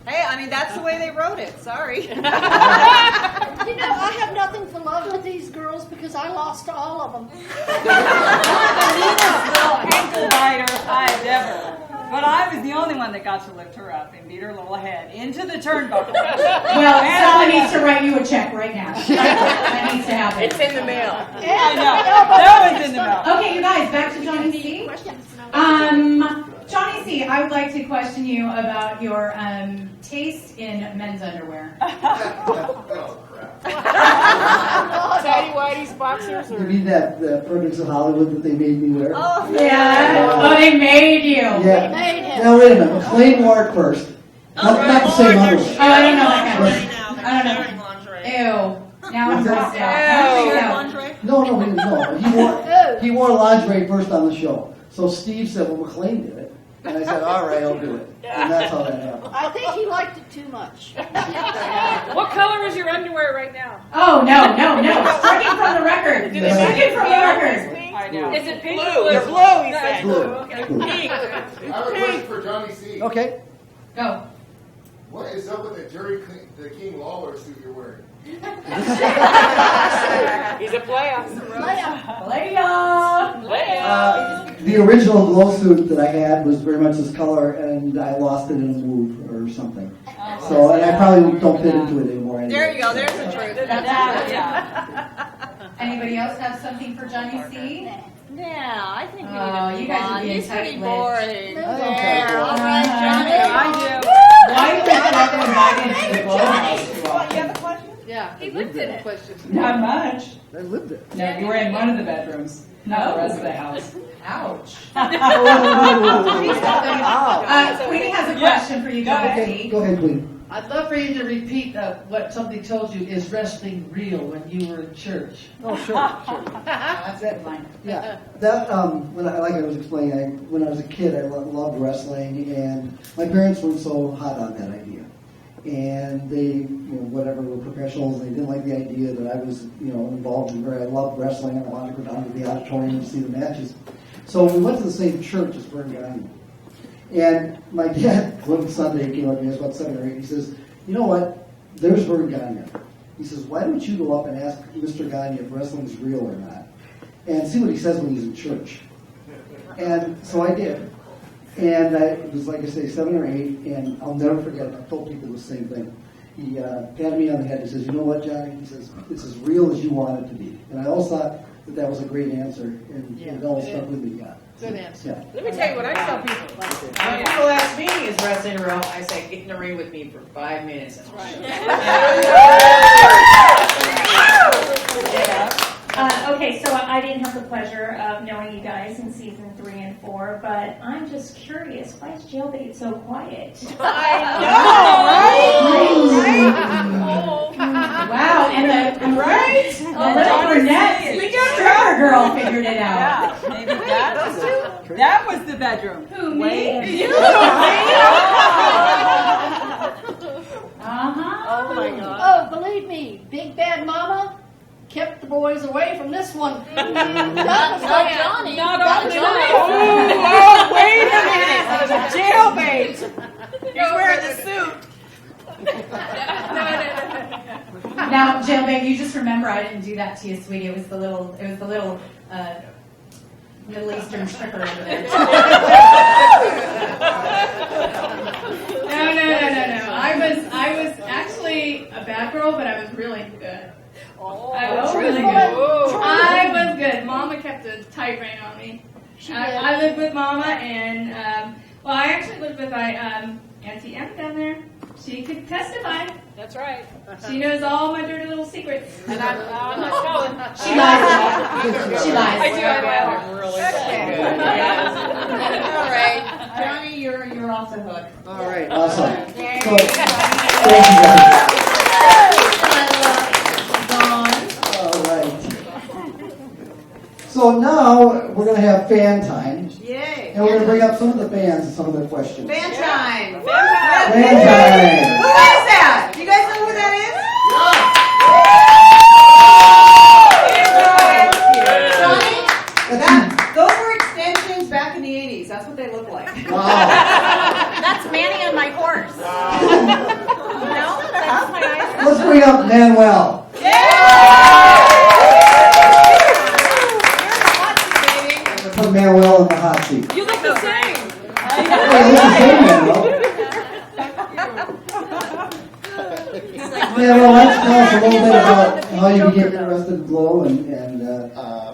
Hey, I mean, that's the way they wrote it. Sorry. You know, I have nothing for love with these girls because I lost to all of them. The neatest little ankle biter I've ever. But I was the only one that got to lift her up and beat her little head into the turnbuckle. Well, someone needs to write you a check right now. That needs to happen. It's in the mail. Yeah, I know. That one's in the mail. Okay, you guys, back to Johnny C. Johnny C, I would like to question you about your taste in men's underwear. Tidy whities, boxers, You mean that Products of Hollywood that they made me wear? Oh, yeah. Oh, they made you. Yeah. They made him. Now wait a minute. McLean wore it first. Not the same underwear. Oh, I don't know that kind of. I don't know. Ew. Now I'm grossed out. No, he wore lingerie first on the show. So Steve said, well, McLean did it. And I said, all right, I'll do it. And that's how that happened. I think he liked it too much. What color is your underwear right now? Oh, no. Stricken from the record. Stricken from the record. I know. Is it pink? Blue. You're blue, he said. Blue. Okay. Blue. Pink. I have a question for Johnny C. Okay. Go. What is up with the the King Lawler suit you're wearing? He's a player. The original glow suit that I had was very much this color, and I lost it in a move or something. So, and I probably don't fit into it anymore. Anyway. There you go. There's the truth. Anybody else have something for Johnny C? Yeah, I think we you guys are being He's pretty tight-lipped. boring. Okay. All right, Johnny. I do. Why do you think that I'm back into the glow? You have a question? Yeah, He lived in it. Not much. I lived it. No, you were in one of the bedrooms, not the rest of the house. Ouch. Ow. Queenie has a question for you, Johnny. Go ahead, Queen. I'd love for you to repeat what somebody told you. Is wrestling real when you were in church? Oh, sure. That's it, mine. Yeah, that like I was explaining, when I was a kid, I loved wrestling, and my parents weren't so hot on that idea, and they, whatever, were professionals. They didn't like the idea that I was, involved in where I loved wrestling and I wanted to go down to the auditorium and see the matches. So we went to the same church as Briano. And my dad, one Sunday, came up to me, I was about 7 or 8, he says, you know what, there's Vern Gagne. He says, why don't you go up and ask Mr. Gagne if wrestling's real or not? And see what he says when he's in church. And so I did. And it was, like I say, 7 or 8, and I'll never forget it. I told people the same thing. He patted me on the head. He says, you know what, Johnny? He says, it's as real as you want it to be. And I always thought that was a great answer, and it always stuck with me. Good answer. Yeah. Let me tell you what I tell people. When people ask me, is wrestling real? I say, get in the ring with me for 5 minutes. Okay, so I didn't have the pleasure of knowing you guys in season 3 and 4, but I'm just curious, why is Jailbait so quiet? Wow, and the little brunette, we just her girl figured it out. Yeah, maybe that was the bedroom. Who, me? Oh my God. Oh, believe me, Big Bad Mama kept the boys away from this one. Not Johnny. Not Johnny. Oh, wait a minute. Jailbait. He's wearing the suit. Now, Jailbait, you just remember I didn't do that to you, sweetie. It was the little Middle Eastern stripper over there. No. I was actually a bad girl, but I was really good. I was really good. I was good. Mama kept a tight rein on me. I lived with Mama, and well, I actually lived with my Auntie Em down there. She could testify. That's right. She knows all my dirty little secrets. And I'm not telling. She lies. She lies. I do. I'm really All right, Johnny, you're off the hook. All right. Awesome. Thank So, you. thank you guys. All right. So now we're going to have fan time. Yay. And we're going to bring up some of the fans and some of their questions. Fan time. Fan time. Who is that? Do you guys know who that is? Johnny? Those were extensions back in the 80s. That's what they look like. Wow. That's Manny and my horse. No, that's my eyes. Let's bring up Manuel. Put Manuel in the hot seat. You look the same. Hey, look the same, Manuel. Manuel, why don't you tell us a little bit about how you became interested in Glow and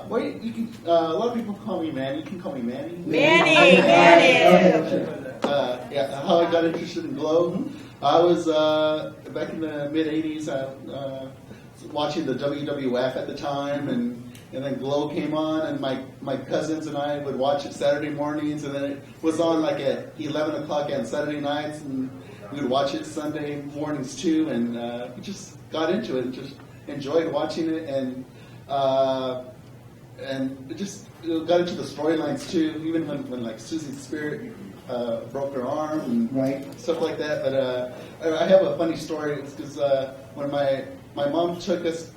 well, you can, a lot of people call me Manny. You can call me Manny. Manny. Okay, sure. Yeah, how I got interested in Glow. I was back in the mid '80s. Watching the WWF at the time, and then Glow came on, and my cousins and I would watch it Saturday mornings, and then it was on like at 11 o'clock on Saturday nights, and we would watch it Sunday mornings too, and we just got into it and just enjoyed watching it, and it just got into the storylines too, even when like Susie's spirit broke her arm and stuff like that. But I have a funny story. It's because when my mom took us,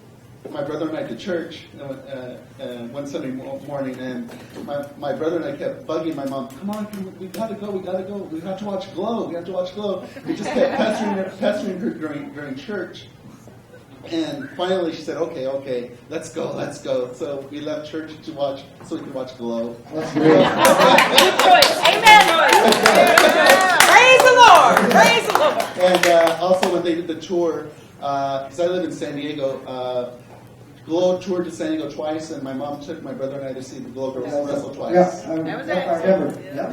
my brother and I, to church one Sunday morning, and my brother and I kept bugging my mom, come on, we gotta go, we have to watch Glow, we just kept pestering her during church. And finally she said, okay, let's go. So we left church so we could watch Glow. That's great. Good choice. Amen. Praise the Lord. Praise the Lord. And also when they did the tour, because I live in San Diego, Glow toured to San Diego twice, and my mom took my brother and I to see the Glow Girls wrestle twice. Yeah, I remember. Yeah.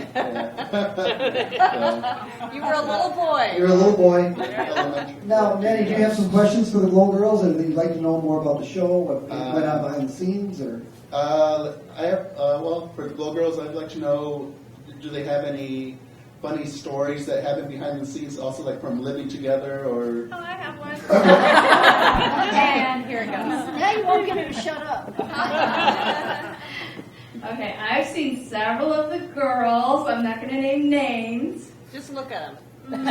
You were a little boy. You're a little boy. Now, Manny, do you have some questions for the Glow Girls, and you'd like to know more about the show, what went on behind the scenes, or? I have. Well, for the Glow Girls, I'd like to know: do they have any funny stories that happen behind the scenes, also like from living together, or? Oh, I have one. And here it goes. Now you won't get me to shut up. Okay, I've seen several of the girls. I'm not going to name names. Just look at them.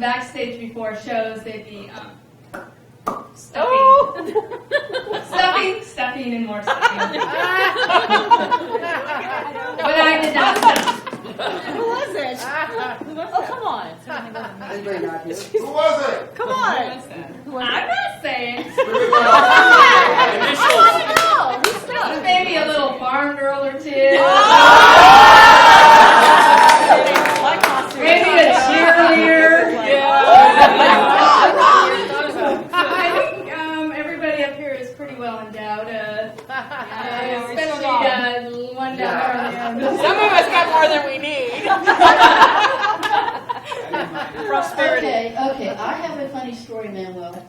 Backstage before shows, they'd be stuffing, and more stuffing. But I did not stuff. Who was it? Oh, come on. Who was it? Come on. I'm not saying. Initials. Maybe a little farm girl or two. Maybe a cheerleader. I think everybody up here is pretty well endowed. Especially one down there. Some of us got more than we need. Prosperity. Okay, I have a funny story, Manuel.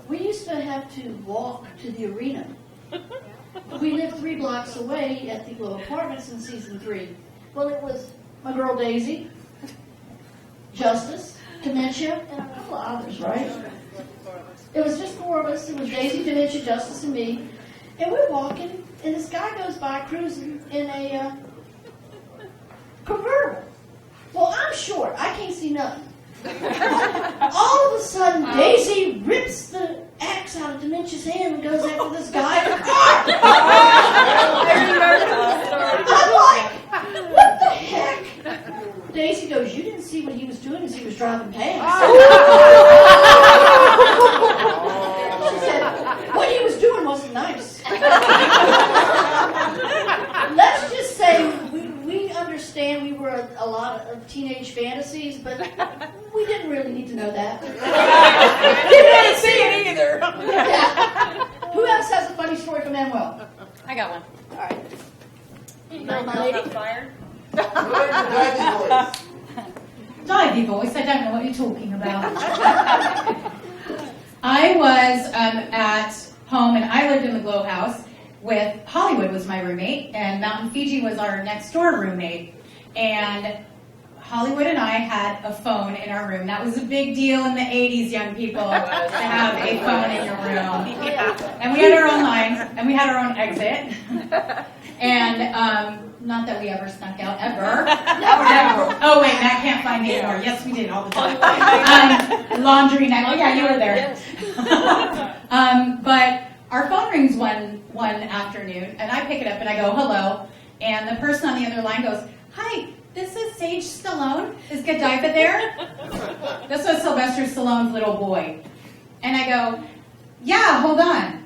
We used to have to walk to the arena. We lived 3 blocks away at the Glow Apartments in season 3. Well, it was my girl Daisy, Justice, Dementia, and a couple of others, right? It was just 4 of us. It was Daisy, Dementia, Justice, and me. And we're walking, and this guy goes by cruising in a convertible. Well, I'm short. I can't see nothing. All of a sudden, Daisy rips the axe out of Dementia's hand and goes after this guy in the car. I'm like, what the heck? Daisy goes, you didn't see what he was doing as he was driving past. She said, what he was doing wasn't nice. Let's just say we understand we were a lot of teenage fantasies, but we didn't really need to know that. You didn't see it either. Yeah. Who else has a funny story from Manuel? I got one. All right. Divey voice, I don't know what you're talking about. I was at home, and I lived in the Glow House with Hollywood was my roommate, and Mountain Fiji was our next door roommate. And Hollywood and I had a phone in our room. That was a big deal in the 80s, young people, to have a phone in your room. And we had our own lines, and we had our own exit. And not that we ever snuck out, ever. Never. Oh, wait, Matt can't find me anymore. Yes, we did all the time. Laundry night. Oh, yeah, you were there. But our phone rings one afternoon, and I pick it up, and I go, hello. And the person on the other line goes, hi, this is Sage Stallone. Is Godiva there? This was Sylvester Stallone's little boy. And I go, yeah, hold on.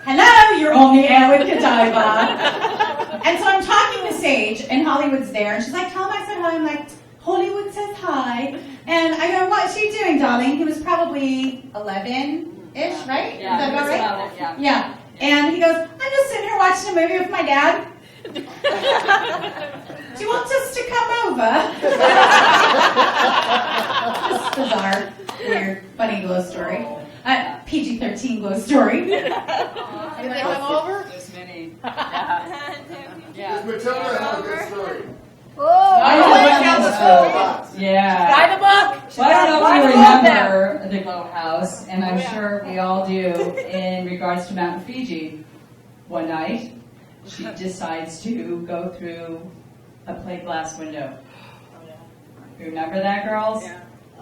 Hello, you're on the air with Godiva. And so I'm talking to Sage, and Hollywood's there, and she's like, tell him I said hi. I'm like, Hollywood says hi. And I go, what's she doing, darling? He was probably 11-ish, right? Yeah, Is that about right? yeah. Yeah. And he goes, I'm just sitting here watching a movie with my dad. Do you want us to come over? Just bizarre, weird, funny glow story. PG-13 glow story. Did they come over? There's many. Does Matilda have a good story? Yeah. Guy the book. Well, I don't know if you remember the Glow House, and I'm sure we all do, in regards to Mountain Fiji. One night, she decides to go through a plate glass window. Remember that, girls?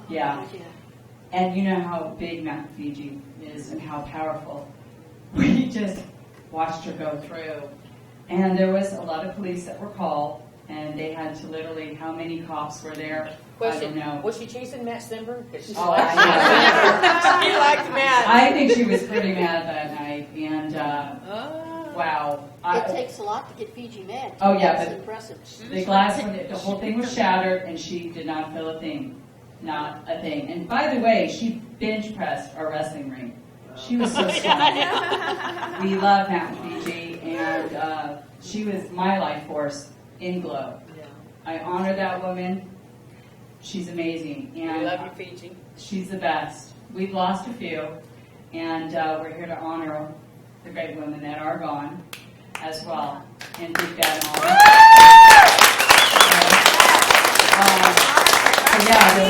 Yeah. And you know how big Mountain Fiji is and how powerful. We just watched her go through. And there was a lot of police that were called, and they had to literally, how many cops were there? I don't know. Was she chasing Matt Stenberg? She liked Matt. I think she was pretty mad that night, and wow. It takes a lot to get Fiji mad. Oh yeah, That's but impressive. the glass, the whole thing was shattered, and she did not feel a thing. Not a thing. And by the way, she bench pressed our wrestling ring. She was so strong. We love Mountain Fiji, and she was my life force in Glow. I honor that woman. She's amazing. And We love you, Fiji. She's the best. We've lost a few, and we're here to honor the great women that are gone as well. And Big Bad and all that. So yeah, the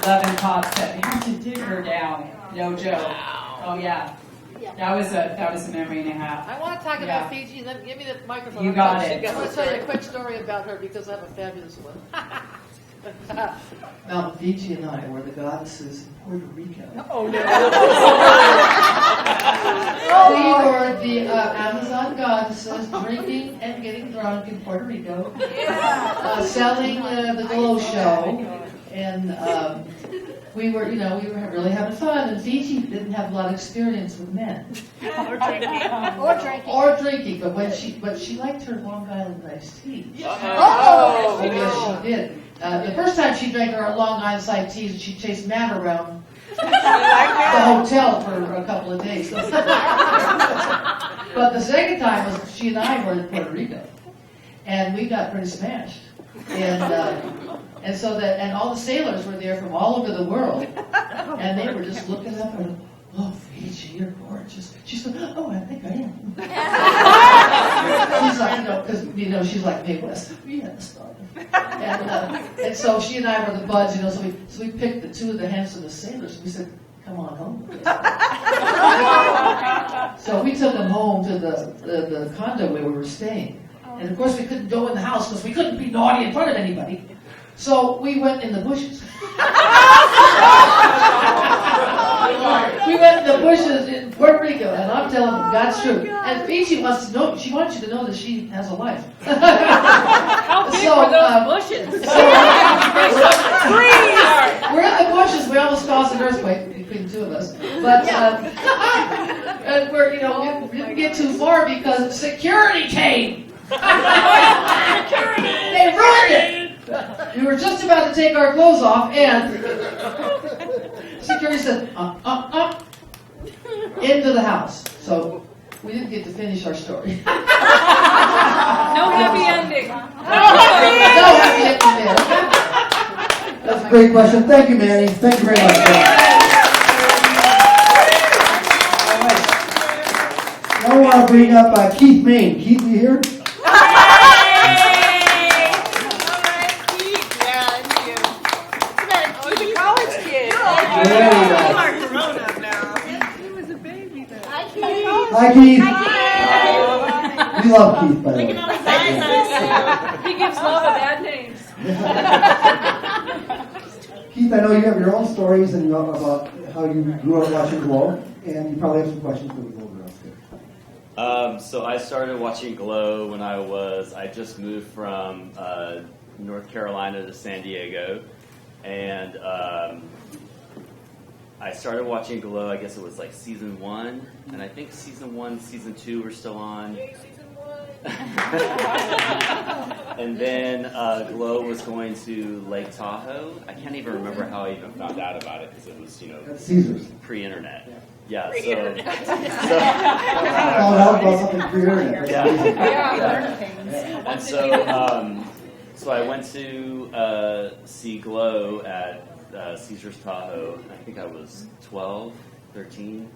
11 cops that had to dig her down. No joke. Oh yeah. That was a memory and a half. I want to talk about Fiji. Give me the microphone. You got it. I want to tell you a quick story about her because I have a fabulous one. Mountain Fiji and I were the goddesses in Puerto Rico. Oh no! We were the Amazon goddesses drinking and getting drunk in Puerto Rico, selling the Glow show, and we were really having fun. And Fiji didn't have a lot of experience with men. Or drinking. But she liked her Long Island iced tea. Oh! Yes, she did. The first time she drank her Long Island iced tea, she chased Matt around the hotel for a couple of days. But the second time was she and I were in Puerto Rico, and we got pretty smashed. And so that, and all the sailors were there from all over the world, and they were just looking up and, oh, Fiji, you're gorgeous. She said, oh, I think I am. She's like, because she's like Midwest. We had to start. And so she and I were the buds, so we picked the two of the handsomest sailors. We said, come on home. So we took them home to the condo where we were staying. And of course we couldn't go in the house because we couldn't be naughty in front of anybody. So we went in the bushes. That's true. And Fiji wants to know. She wants you to know that she has a life. How big were those bushes? We're in the bushes. We almost caused an earthquake between the two of us. But and we didn't get too far because security came. They ruined it. We were just about to take our clothes off, and security said, into the house. So we didn't get to finish our story. No happy ending. No happy ending there. That's a great question. Thank you, Manny. Thank you very much. Now I want to bring up Keith Main. Keith, you here? Hi, Keith. We love Keith, by the way. He gives love a bad name. Keith, I know you have your own stories and about how you grew up watching Glow, and you probably have some questions for the Glow girls too. So I started watching Glow when I just moved from North Carolina to San Diego, and I started watching Glow, I guess it was like season 1, and I think season 1, season 2 were still on. And then Glow was going to Lake Tahoe. I can't even remember how I even found out about it because it was, Caesars. Pre-internet. Yeah, Found out about something pre-internet. And so I went to see Glow at Caesars Tahoe. I think I was 12, 13.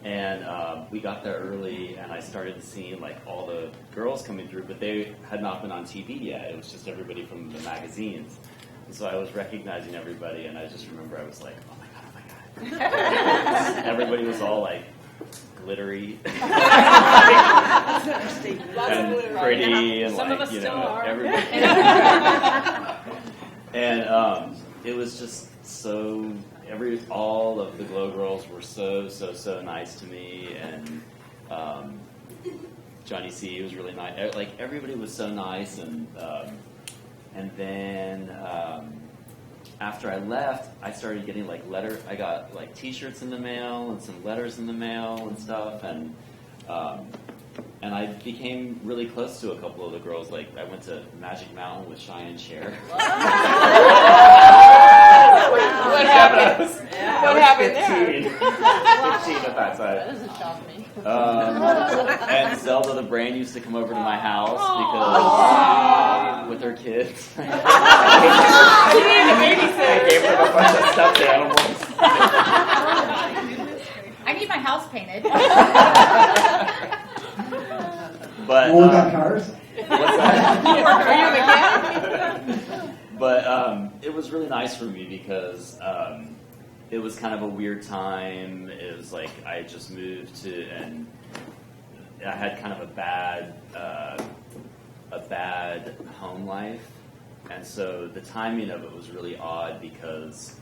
And we got there early, and I started seeing like all the girls coming through, but they had not been on TV yet. It was just everybody from the magazines. And so I was recognizing everybody, and I just remember I was like, oh my god, oh my god. Everybody was all like glittery and pretty, and some of us still are. everybody. And it was just so. All of the Glow girls were so nice to me, and Johnny C was really nice. Like everybody was so nice, and then after I left, I started getting like I got like T-shirts in the mail and some letters in the mail and stuff, and I became really close to a couple of the girls. Like I went to Magic Mountain with Cheyenne Cher. What happened? What happened there? 15 at that time. That doesn't shock me. And Zelda the Brain used to come over to my house because with her kids. She needed a babysitter. I gave her a bunch of stuffed animals. I need my house painted. But you got cars? What's that? Are you a mechanic? But it was really nice for me because it was kind of a weird time. It was like I just moved to, and I had kind of a bad home life, and so the timing of it was really odd because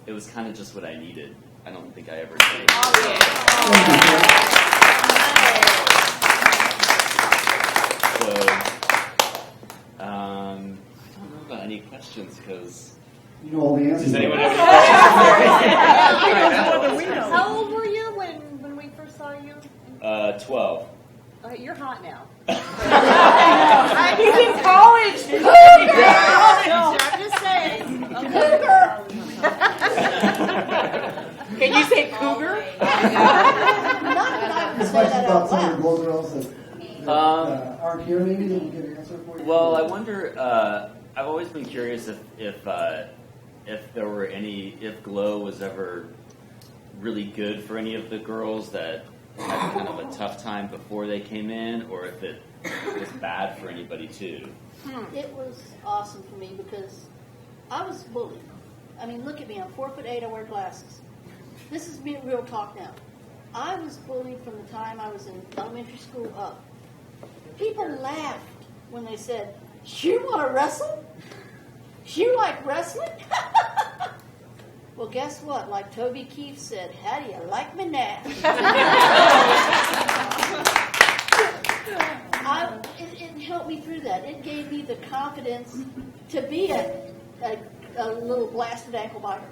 it was kind of just what I needed. I don't think I ever did. So, I don't know about any questions because. You know all the answers. Does anyone have any questions? How old were you when we first saw you? 12. You're hot now. He's in college. I'm just saying. Cougar. Can you say cougar? Questions about some of the Glow girls that aren't here, maybe that we can answer for you. Well, I wonder. I've always been curious if there were if Glow was ever really good for any of the girls that had kind of a tough time before they came in, or if it was bad for anybody too. It was awesome for me because I was bullied. I mean, look at me. I'm 4'8". I wear glasses. This is being real talk now. I was bullied from the time I was in elementary school up. People laughed when they said, "You want to wrestle? You like wrestling?" Well, guess what? Like Toby Keith said, how do you like me now? It helped me through that. It gave me the confidence to be a little blasted ankle biter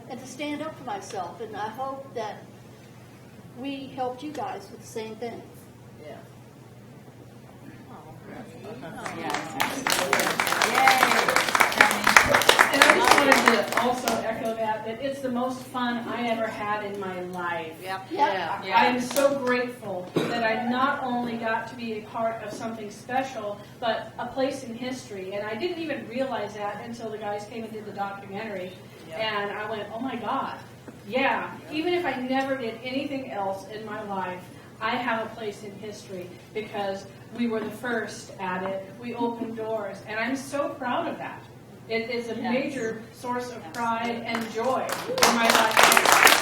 and to stand up for myself. And I hope that we helped you guys with the same thing. Yeah. And I just wanted to also echo that it's the most fun I ever had in my life. Yeah. I am so grateful that I not only got to be a part of something special, but a place in history. And I didn't even realize that until the guys came and did the documentary. And I went, oh my God. Yeah, even if I never did anything else in my life, I have a place in history because we were the first at it. We opened doors. And I'm so proud of that. It is a major source of pride and joy in my life.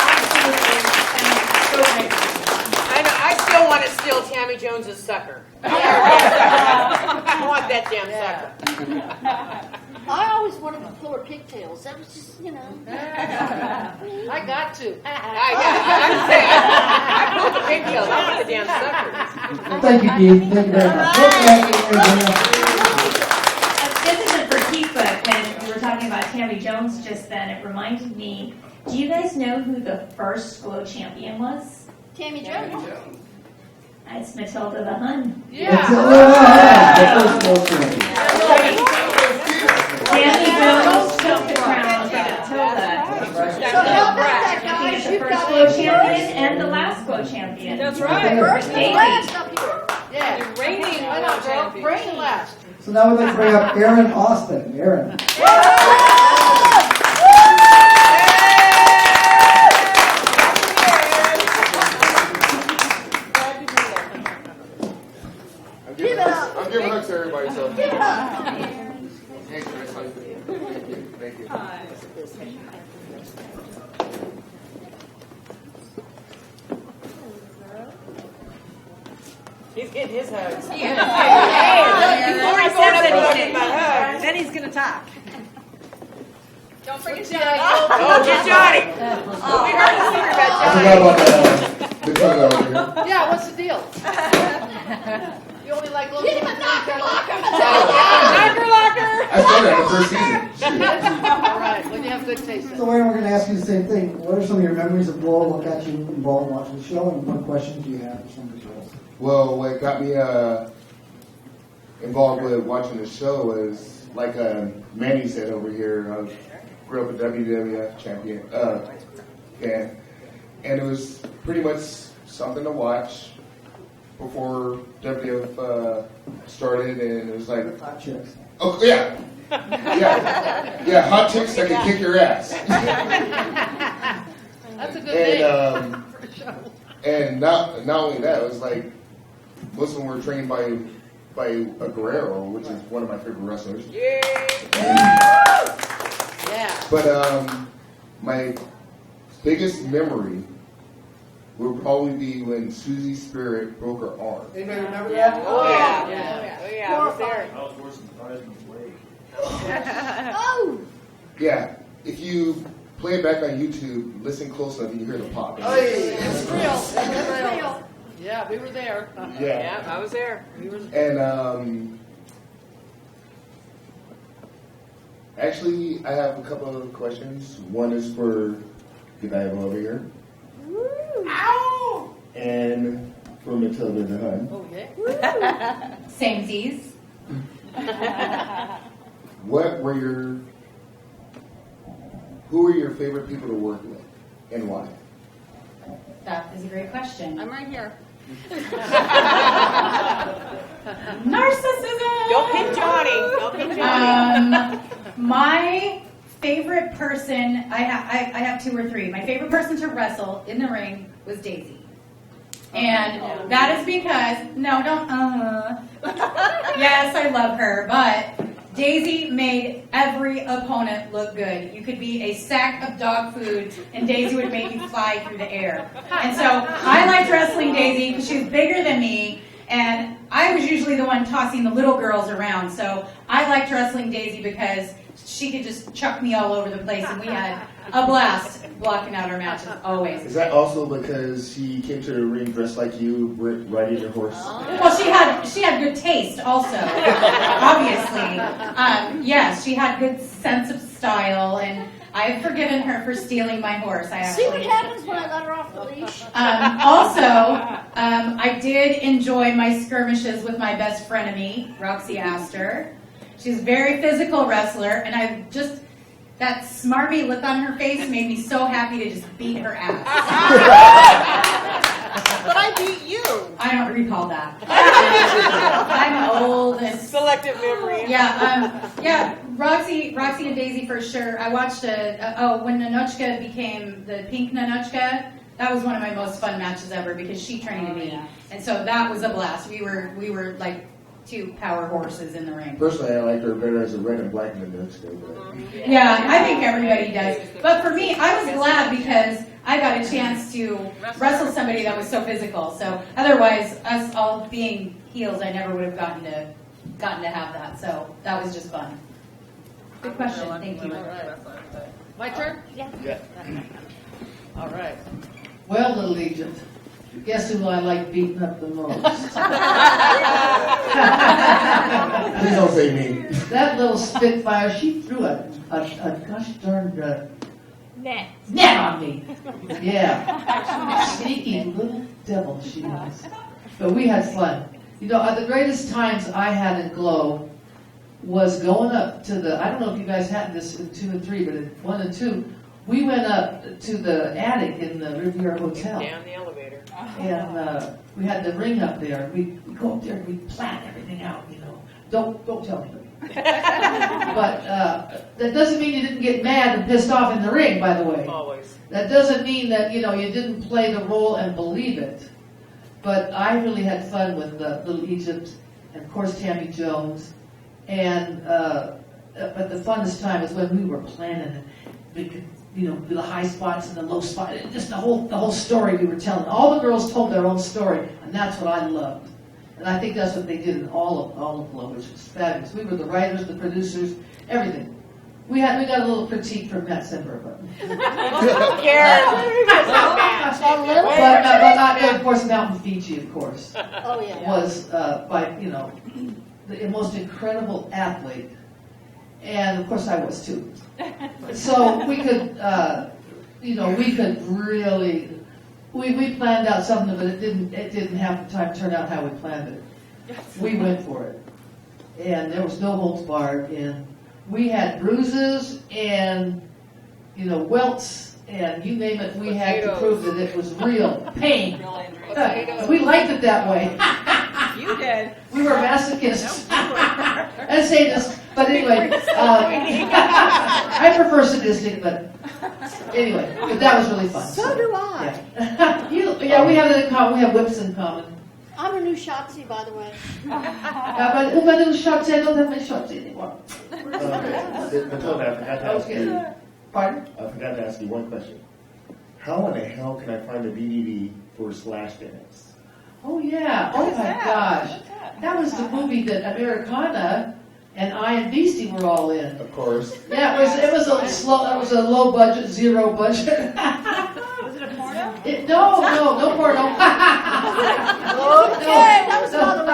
Absolutely. And I'm so grateful. I know. I still want to steal Tammy Jones's sucker. I want that damn sucker. I always wanted to pull her pigtails. That was just, I got to. I pulled the pigtails. I want the damn sucker. Thank you, Keith. Thank you very much. This isn't for Keith, but when we were talking about Tammy Jones just then, it reminded me, do you guys know who the first Glow champion was? Tammy Jones. It's Matilda the Hun. Tammy Jones took the crown from Matilda. So help us that, guys. She's the first Glow champion and the last Glow champion. That's right. First and last up here. Yeah. You're reigning champion. Reigning last. So now we'd like to bring up Aaron Austin. Aaron. I'm giving hugs to everybody, so. Give it up. Hey, Chris, how you doing? Thank you. He's getting his hugs. Before he says anything, then he's going to talk. Don't forget Johnny. Oh, get Johnny. We heard the story about I Johnny. forgot about the color over here. Yeah, what's the deal? You only like little... Get him a knocker locker. Knocker locker. I started at the first season. All right, when you have good taste. So Aaron, we're going to ask you the same thing. What are some of your memories of Glow? What got you involved in watching the show? And what questions do you have for some of the girls? Well, what got me involved with watching the show was, like Manny said over here, I grew up a WWF champion fan, and it was pretty much something to watch before WWF started, and it was like... Hot chicks. Oh, yeah. Yeah, hot chicks that can kick your ass. That's a good name for a show. And not only that, it was like most of them were trained by a Guerrero, which is one of my favorite wrestlers. Yeah. But my biggest memory would probably be when Susie Spirit broke her arm. Anybody remember that? Oh, yeah. Oh, yeah. I was there. I was worse than Heisman's way. Oh! Yeah, if you play it back on YouTube, listen close enough, you hear the pop. Oh, yeah. It's real. It's real. Yeah, we were there. Yeah. I was there. And actually, I have a couple of questions. One is for Godiva over here. Ow! And for Matilda the Hun. Oh, yeah. Samesies. Who were your favorite people to work with, and why? That is a great question. I'm right here. Narcissism! Don't pick Johnny. Don't pick Johnny. My favorite person, I have two or three. My favorite person to wrestle in the ring was Daisy. And that is because, yes, I love her, but Daisy made every opponent look good. You could be a sack of dog food, and Daisy would make you fly through the air. And so I liked wrestling Daisy because she was bigger than me, and I was usually the one tossing the little girls around. So I liked wrestling Daisy because she could just chuck me all over the place, and we had a blast blocking out our matches always. Is that also because she came to the ring dressed like you, riding your horse? Well, she had good taste also, obviously. Yes, she had good sense of style, and I've forgiven her for stealing my horse. See what happens when I let her off the leash? I did enjoy my skirmishes with my best frenemy, Roxy Astor. She's a very physical wrestler, and that smarmy look on her face made me so happy to just beat her ass. But I beat you. I don't recall that. I'm old and selective memory. Yeah, Roxy and Daisy for sure. I watched when Nanochka became the pink Nanochka. That was one of my most fun matches ever because she trained me, and so that was a blast. We were like two power horses in the ring. Personally, I like her better as a red and black Nanochka. Yeah, I think everybody does. But for me, I was glad because I got a chance to wrestle somebody that was so physical. So otherwise, us all being heels, I never would have gotten to have that. So that was just fun. Good question. Thank you. My turn? Yeah. All right. Well, little Egypt, guess who I like beating up the most? Please don't say me. That little Spitfire, she threw a gosh darn net on me. Yeah. Sneaky little devil she was. But we had fun. You know, the greatest times I had in Glow was going up to I don't know if you guys had this in 2 and 3, but in 1 and 2, we went up to the attic in the Riviera Hotel. Down the elevator. And we had the ring up there. We go up there and we plan everything out, you know. Don't tell anybody. But that doesn't mean you didn't get mad and pissed off in the ring, by the way. Always. That doesn't mean that, you didn't play the role and believe it. But I really had fun with Little Egypt and, of course, Tammy Jones. And but the funnest time is when we were planning it. The high spots and the low spots, just the whole story we were telling. All the girls told their own story, and that's what I loved. And I think that's what they did in all of Glow, which was fabulous. We were the writers, the producers, everything. We got a little critique from Matt Semper, but of course Mountain Fiji, of course, was by the most incredible athlete, and of course I was too. So we could, really, we planned out something, but it didn't half the time turn out how we planned it. We went for it, and there was no holds barred, and we had bruises and welts and you name it. We had to prove that it was real pain. We liked it that way. You did. We were masochists and sadists. But anyway, I prefer sadistic, but anyway, but that was really fun. So do I. Yeah, we have it in common. We have whips in common. I'm a new Shotzi, by the way. But my new Shotzi, I don't have my Shotzi anymore. Matilda, I forgot to ask you. Pardon? I forgot to ask you one question. How in the hell can I find a DVD for Slash Dance? Oh yeah! Oh my gosh! That was the movie that Americana and I and Beastie were all in. Of course. Yeah, it was a slow. It was a low budget, zero budget. Was it a porno? No porno. Okay, that was another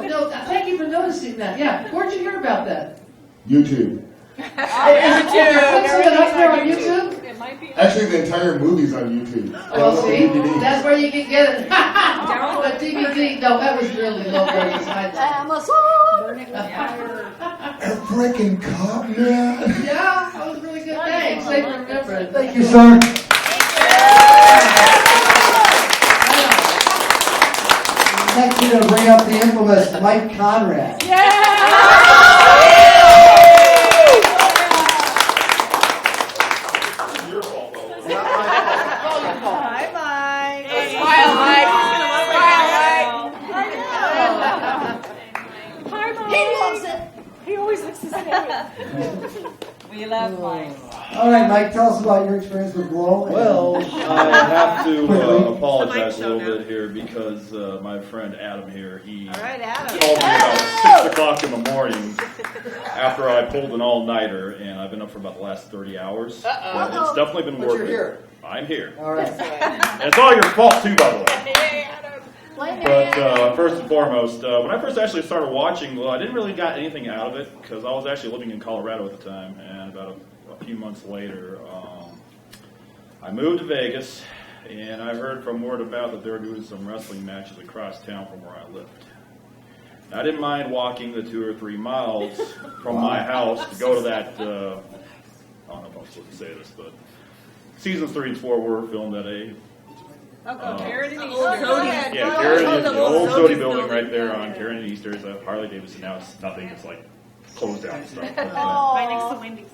No, thank you for noticing that. Yeah, where'd you hear about that? YouTube. Is it up there on YouTube? Actually, the entire movie's on YouTube. Oh, see? That's where you can get it. But DVD, no, that was really low budget. A freaking cop, man. Yeah, that was really good. Thanks. They remember it. Thank you, sir. Next, we're going to bring up the infamous Mike Conrad. He loves it. He always looks the same. We love Mike. All right, Mike, tell us about your experience with Glow. Well, I have to Quickly. apologize a little bit here because my friend Adam here, he All right, Adam. called me about 6 o'clock in the morning after I pulled an all-nighter, and I've been up for about the last 30 hours. But it's definitely been But worth you're it. here. I'm here. All right. And it's all your fault, too, by the way. Blame But first and foremost, when I first actually started watching Glow, I didn't really got anything out of it because I was actually living in Colorado at the time, and about a few months later, I moved to Vegas, and I heard from word about that they were doing some wrestling matches across town from where I lived. I didn't mind walking the 2 or 3 miles from my house to go to that, I don't know if I'm supposed to say this, but seasons 3 and 4 were filmed at a Karen and yeah, Karen, the old Sody building right there on Karen and Easter is a Harley Davidson. Now it's nothing. It's like closed down and stuff. Right next to Wendy's.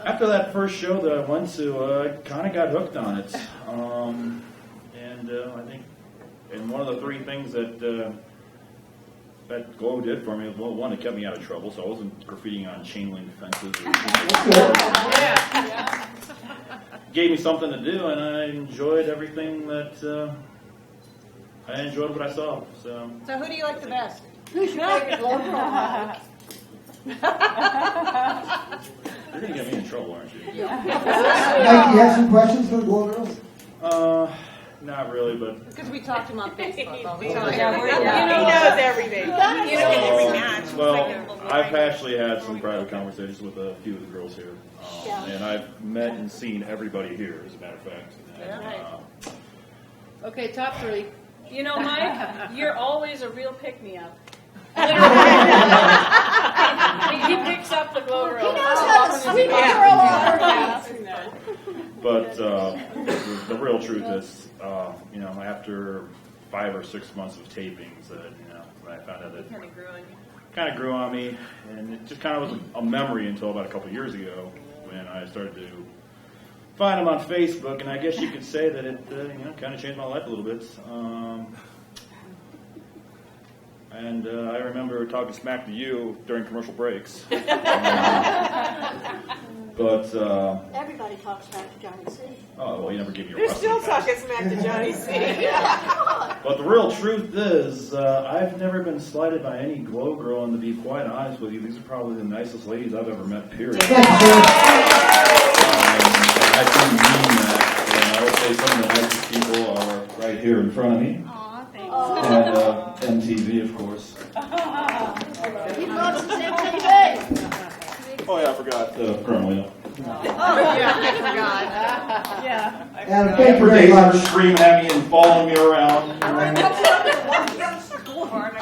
After that first show that I went to, I kind of got hooked on it. I think, and one of the 3 things that that Glow did for me was, well, one, it kept me out of trouble, so I wasn't graffitiing on chain link fences. Gave me something to do, and I enjoyed everything that I enjoyed what I saw. So who do you like the best? Who's your favorite Glow girl? you're gonna get me in trouble, aren't you? Mike, do you have some questions for the Glow girls? Not really, but Because we talk to him on Facebook all the Yeah, time. we're- He yeah. knows everything. You know, in every match. well, I've actually had some private conversations with a few of the girls here, and I've met and seen everybody here, as a matter of fact. And, Okay, top 3. You know, Mike, you're always a real pick-me-up. He picks up the Glow girl. He knows how to sweep a girl off her feet. But the real truth is, after 5 or 6 months of tapings, I found out that kind of grew on me, and it just kind of was a memory until about a couple of years ago when I started to find him on Facebook, and I guess you could say that it kind of changed my life a little bit. I remember talking smack to you during commercial breaks. But Everybody talks back to Johnny C. oh well, you never gave me a They're wrestling still match. talking smack to Johnny C. But the real truth is, I've never been slighted by any Glow girl, and to be quite honest with you, these are probably the nicest ladies I've ever met, period. And I do mean that, and I would say some of the nicest people are right here in front of me. And MTV, of course. He loves his MTV. Oh yeah, I forgot Gremlina. Oh, yeah, I forgot. Yeah. Adam, thank you For very days much. are screaming at me and following me around.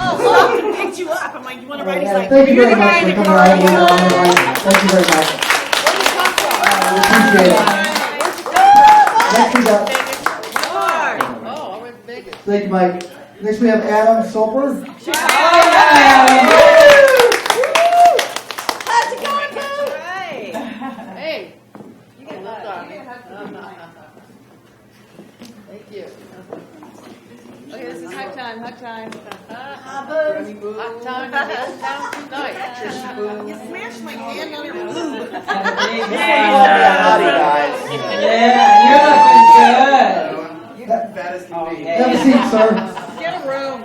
Oh, he picked you up. I'm like, you want to ride? He's Adam, like, thank you you're very the much guy for in the coming car. out here on the line. Thank you very much. We appreciate it. Next we got, Oh, I went to Vegas. thank you, Mike. Next we have Adam Soper. How's it going, boo? Hey, you get well done. Thank you. Okay, this is hug time, hug time. Hug time, down tonight. You smashed my hand on your boob. Yeah, you're looking good. Fat as can be. Have a seat, sir. Get a room.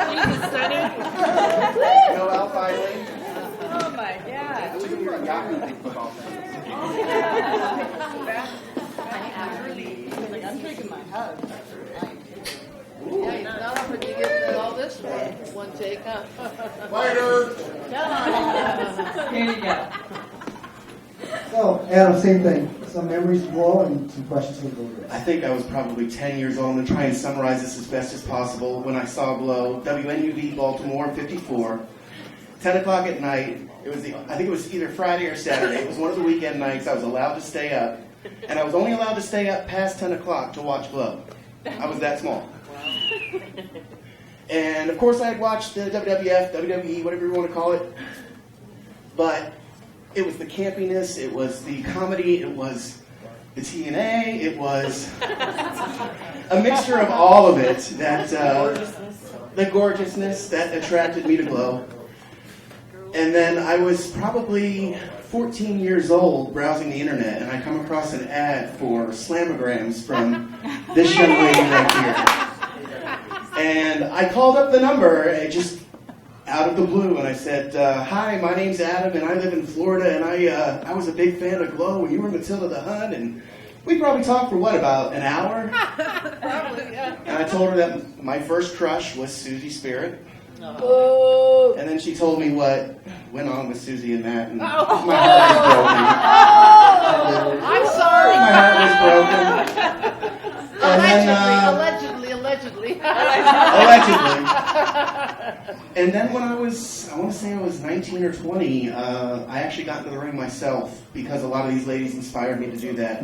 Jesus, Sonny. Go out finally. Oh my God. Look at your yacht football I'm taking my hug. Yeah, he's not offered to get all this one take, huh? Later. Here you go. So, Adam, same thing. Some memories of Glow and some questions for the Glow girls. I think I was probably 10 years old. I'm going to try and summarize this as best as possible. When I saw Glow, WNUV Baltimore 54, 10 o'clock at night. I think it was either Friday or Saturday. It was one of the weekend nights. I was allowed to stay up. And I was only allowed to stay up past 10 o'clock to watch Glow. I was that small. And of course I had watched the WWF, WWE, whatever you want to call it. But it was the campiness, it was the comedy, it was the TNA, it was a mixture of all of it that the gorgeousness that attracted me to Glow. And then I was probably 14 years old browsing the internet, and I come across an ad for slamograms from this young lady right here. And I called up the number, just out of the blue, and I said, hi, my name's Adam, and I live in Florida, and I was a big fan of Glow when you were Matilda the Hun, and we probably talked for, what, about an hour? Probably, yeah. And I told her that my first crush was Susie Spirit. Oh. And then she told me what went on with Susie and Matt, and my Oh. heart was broken. I'm sorry. My heart was broken. And then, Allegedly. And then when I want to say I was 19 or 20, I actually got into the ring myself because a lot of these ladies inspired me to do that.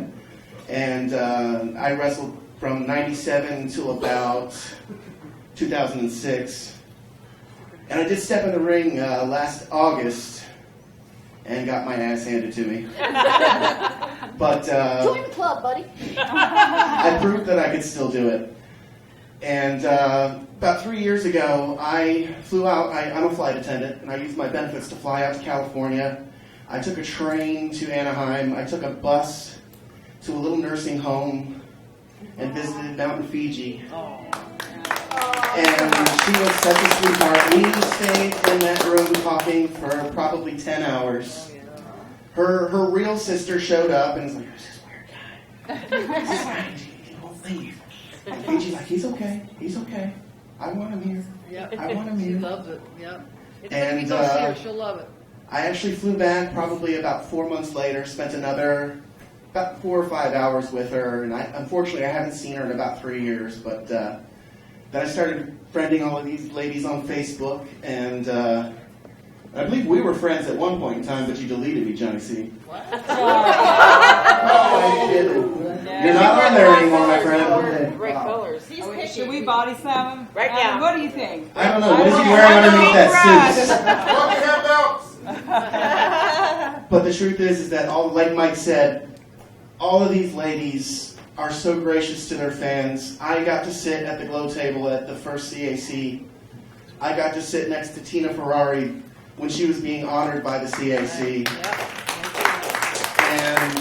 And I wrestled from 97 until about 2006. And I did step in the ring last August and got my ass handed to me. But Join the club, buddy. I proved that I could still do it. And about 3 years ago, I flew out. I'm a flight attendant, and I used my benefits to fly out to California. I took a train to Anaheim. I took a bus to a little nursing home and visited Mountain Fiji. And she was such a sweetheart. We stayed in that room talking for probably 10 hours. Her real sister showed up and was like, "Who's this weird guy? He won't leave." And Fiji's like, "He's okay. I want him here. Yep. I want him here." She loves it. Yep. And Go see her. She'll love it. I actually flew back probably about 4 months later, spent another about 4 or 5 hours with her, and unfortunately I haven't seen her in about 3 years, but then I started friending all of these ladies on Facebook, and I believe we were friends at one point in time, but you deleted me, Johnny C. What? I didn't. You're not on there anymore, my friend. Great colors. Should we body slam him? Right now. What do you think? I don't know. What is he wearing underneath that suit? But the truth is that like Mike said, all of these ladies are so gracious to their fans. I got to sit at the Glow table at the first CAC. I got to sit next to Tina Ferrari when she was being honored by the CAC. And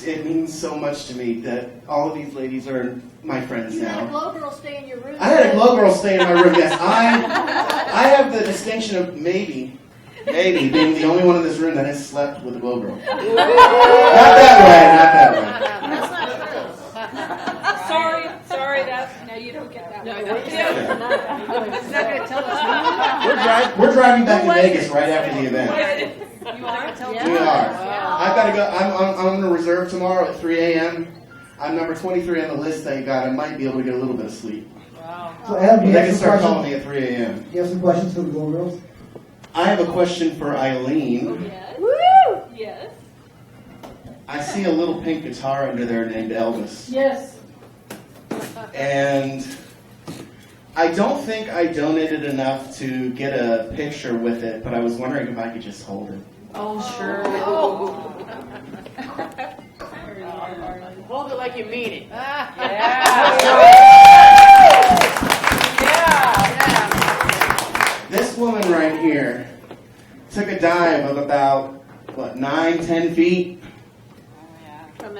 it means so much to me that all of these ladies are my friends You now. had a glow girl stay in your room. I had a Glow girl stay in my room, yes. I have the distinction of maybe being the only one in this room that has slept with a Glow girl. Not that way. That's not true. Sorry, no, you don't get that. No, one. He's not going to tell us. We're driving back to Vegas right after the event. You are? We are. I've got to go. I'm on a reserve tomorrow at 3 a.m. I'm number 23 on the list, thank God. I might be able to get a little bit of sleep. Wow. So Adam, do They you can have some start calling questions? me at 3 a.m. Do you have some questions for the Glow Girls? I have a question for Eileen. Yes. Woo! Yes. I see a little pink guitar under there named Elvis. Yes. And I don't think I donated enough to get a picture with it, but I was wondering if I could just hold it. Oh, sure. Hold it like you mean it. This woman right here took a dive of about, 9-10 feet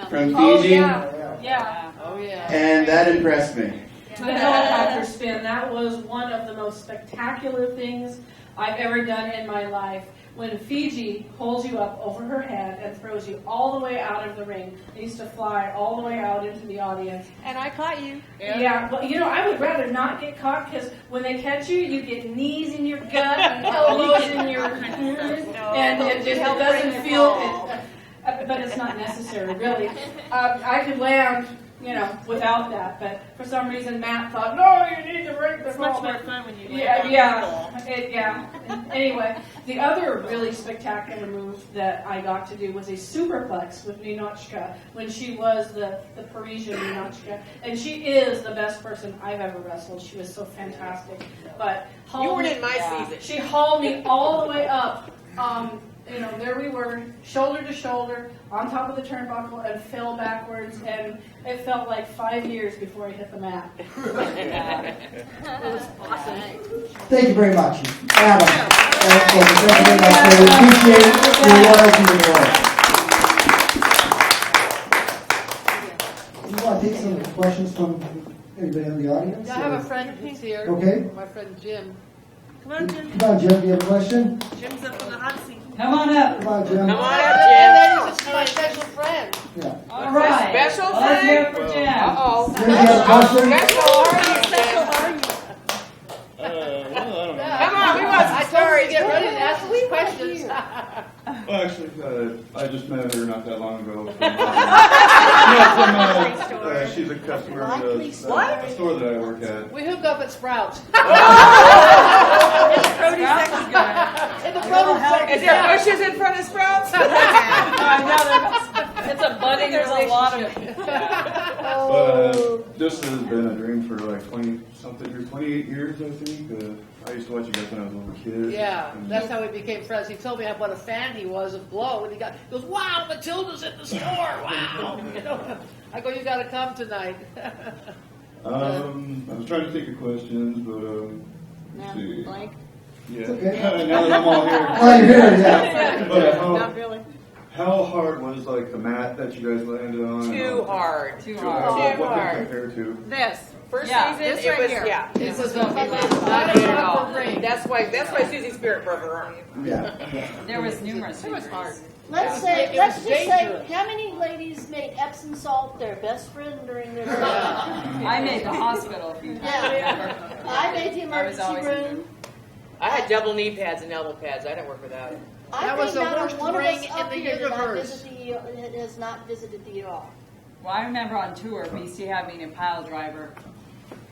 from Fiji, Oh, yeah. Oh, yeah. and that impressed me. The helicopter spin, that was one of the most spectacular things I've ever done in my life. When Fiji holds you up over her head and throws you all the way out of the ring. They used to fly all the way out into the audience. And I caught you. Yeah, well, I would rather not get caught because when they catch you, you get knees in your gut and elbows in your and it just doesn't feel. But it's not necessary, really. I could land, without that. But for some reason, Matt thought, no, you need to break the It's much more fun when you Anyway, the other really spectacular move that I got to do was a superplex with Ninochka when she was the Parisian Ninochka. And she is the best person I've ever wrestled. She was so fantastic. But You weren't in my season. She hauled me all the way up. there we were, shoulder to shoulder, on top of the turnbuckle, and fell backwards, and it felt like 5 years before I hit the mat. It was awesome. Thank you very much, Adam. Thank you very much. We appreciate your loyalty to the Lord. You want to take some questions from anybody in the audience? I have a friend who's here. Okay. My friend Jim. Come on, Jim. Come on, Jim. Do you have a question? Jim's up on the hot seat. Come on up. Come on, Jim. Come on up, Jim. And then this is my special friend. Yeah. All right. Special Let's friend. hear it for Jim. Uh-oh. Jim, do you have a question? Special, how are you, Jim? Come on, we want some stories. Get ready to ask these questions. Well, actually, I just met her not that long ago. She's a customer at a store that I work at. We hook up at Sprouts. In the produce section. In the produce section. Is there bushes in front of Sprouts? It's a budding relationship. But this has been a dream for like 20-something years, 28 years, I think. I used to watch you guys when I was a little kid. Yeah, that's how we became friends. He told me what a fan he was of Glow, and he goes, "Wow, Matilda's in the store! Wow!" I go, "You got to come tonight." I was trying to think of questions, but let's see. Blank. Yeah. Okay. Now that I'm all here. Oh, you're here, yeah. But Not really. how hard was like the mat that you guys landed on? Too hard. What did it compare to? This. First Yeah, season, this it right was, here. yeah. This was not not at all. That's why Susie Spirit broke her arm. Yeah. There was numerous. It was hard. Let's Yeah. let's just say, dangerous. how many ladies made Epsom salt their best friend during their life? I made the hospital a few times. Yeah. I made the I was emergency always room. I had double knee pads and elbow pads. I didn't work without it. That was the worst one of ring us in up the here did not universe. visit the has not visited the ER. Well, I remember on tour, we used to have me a pile driver.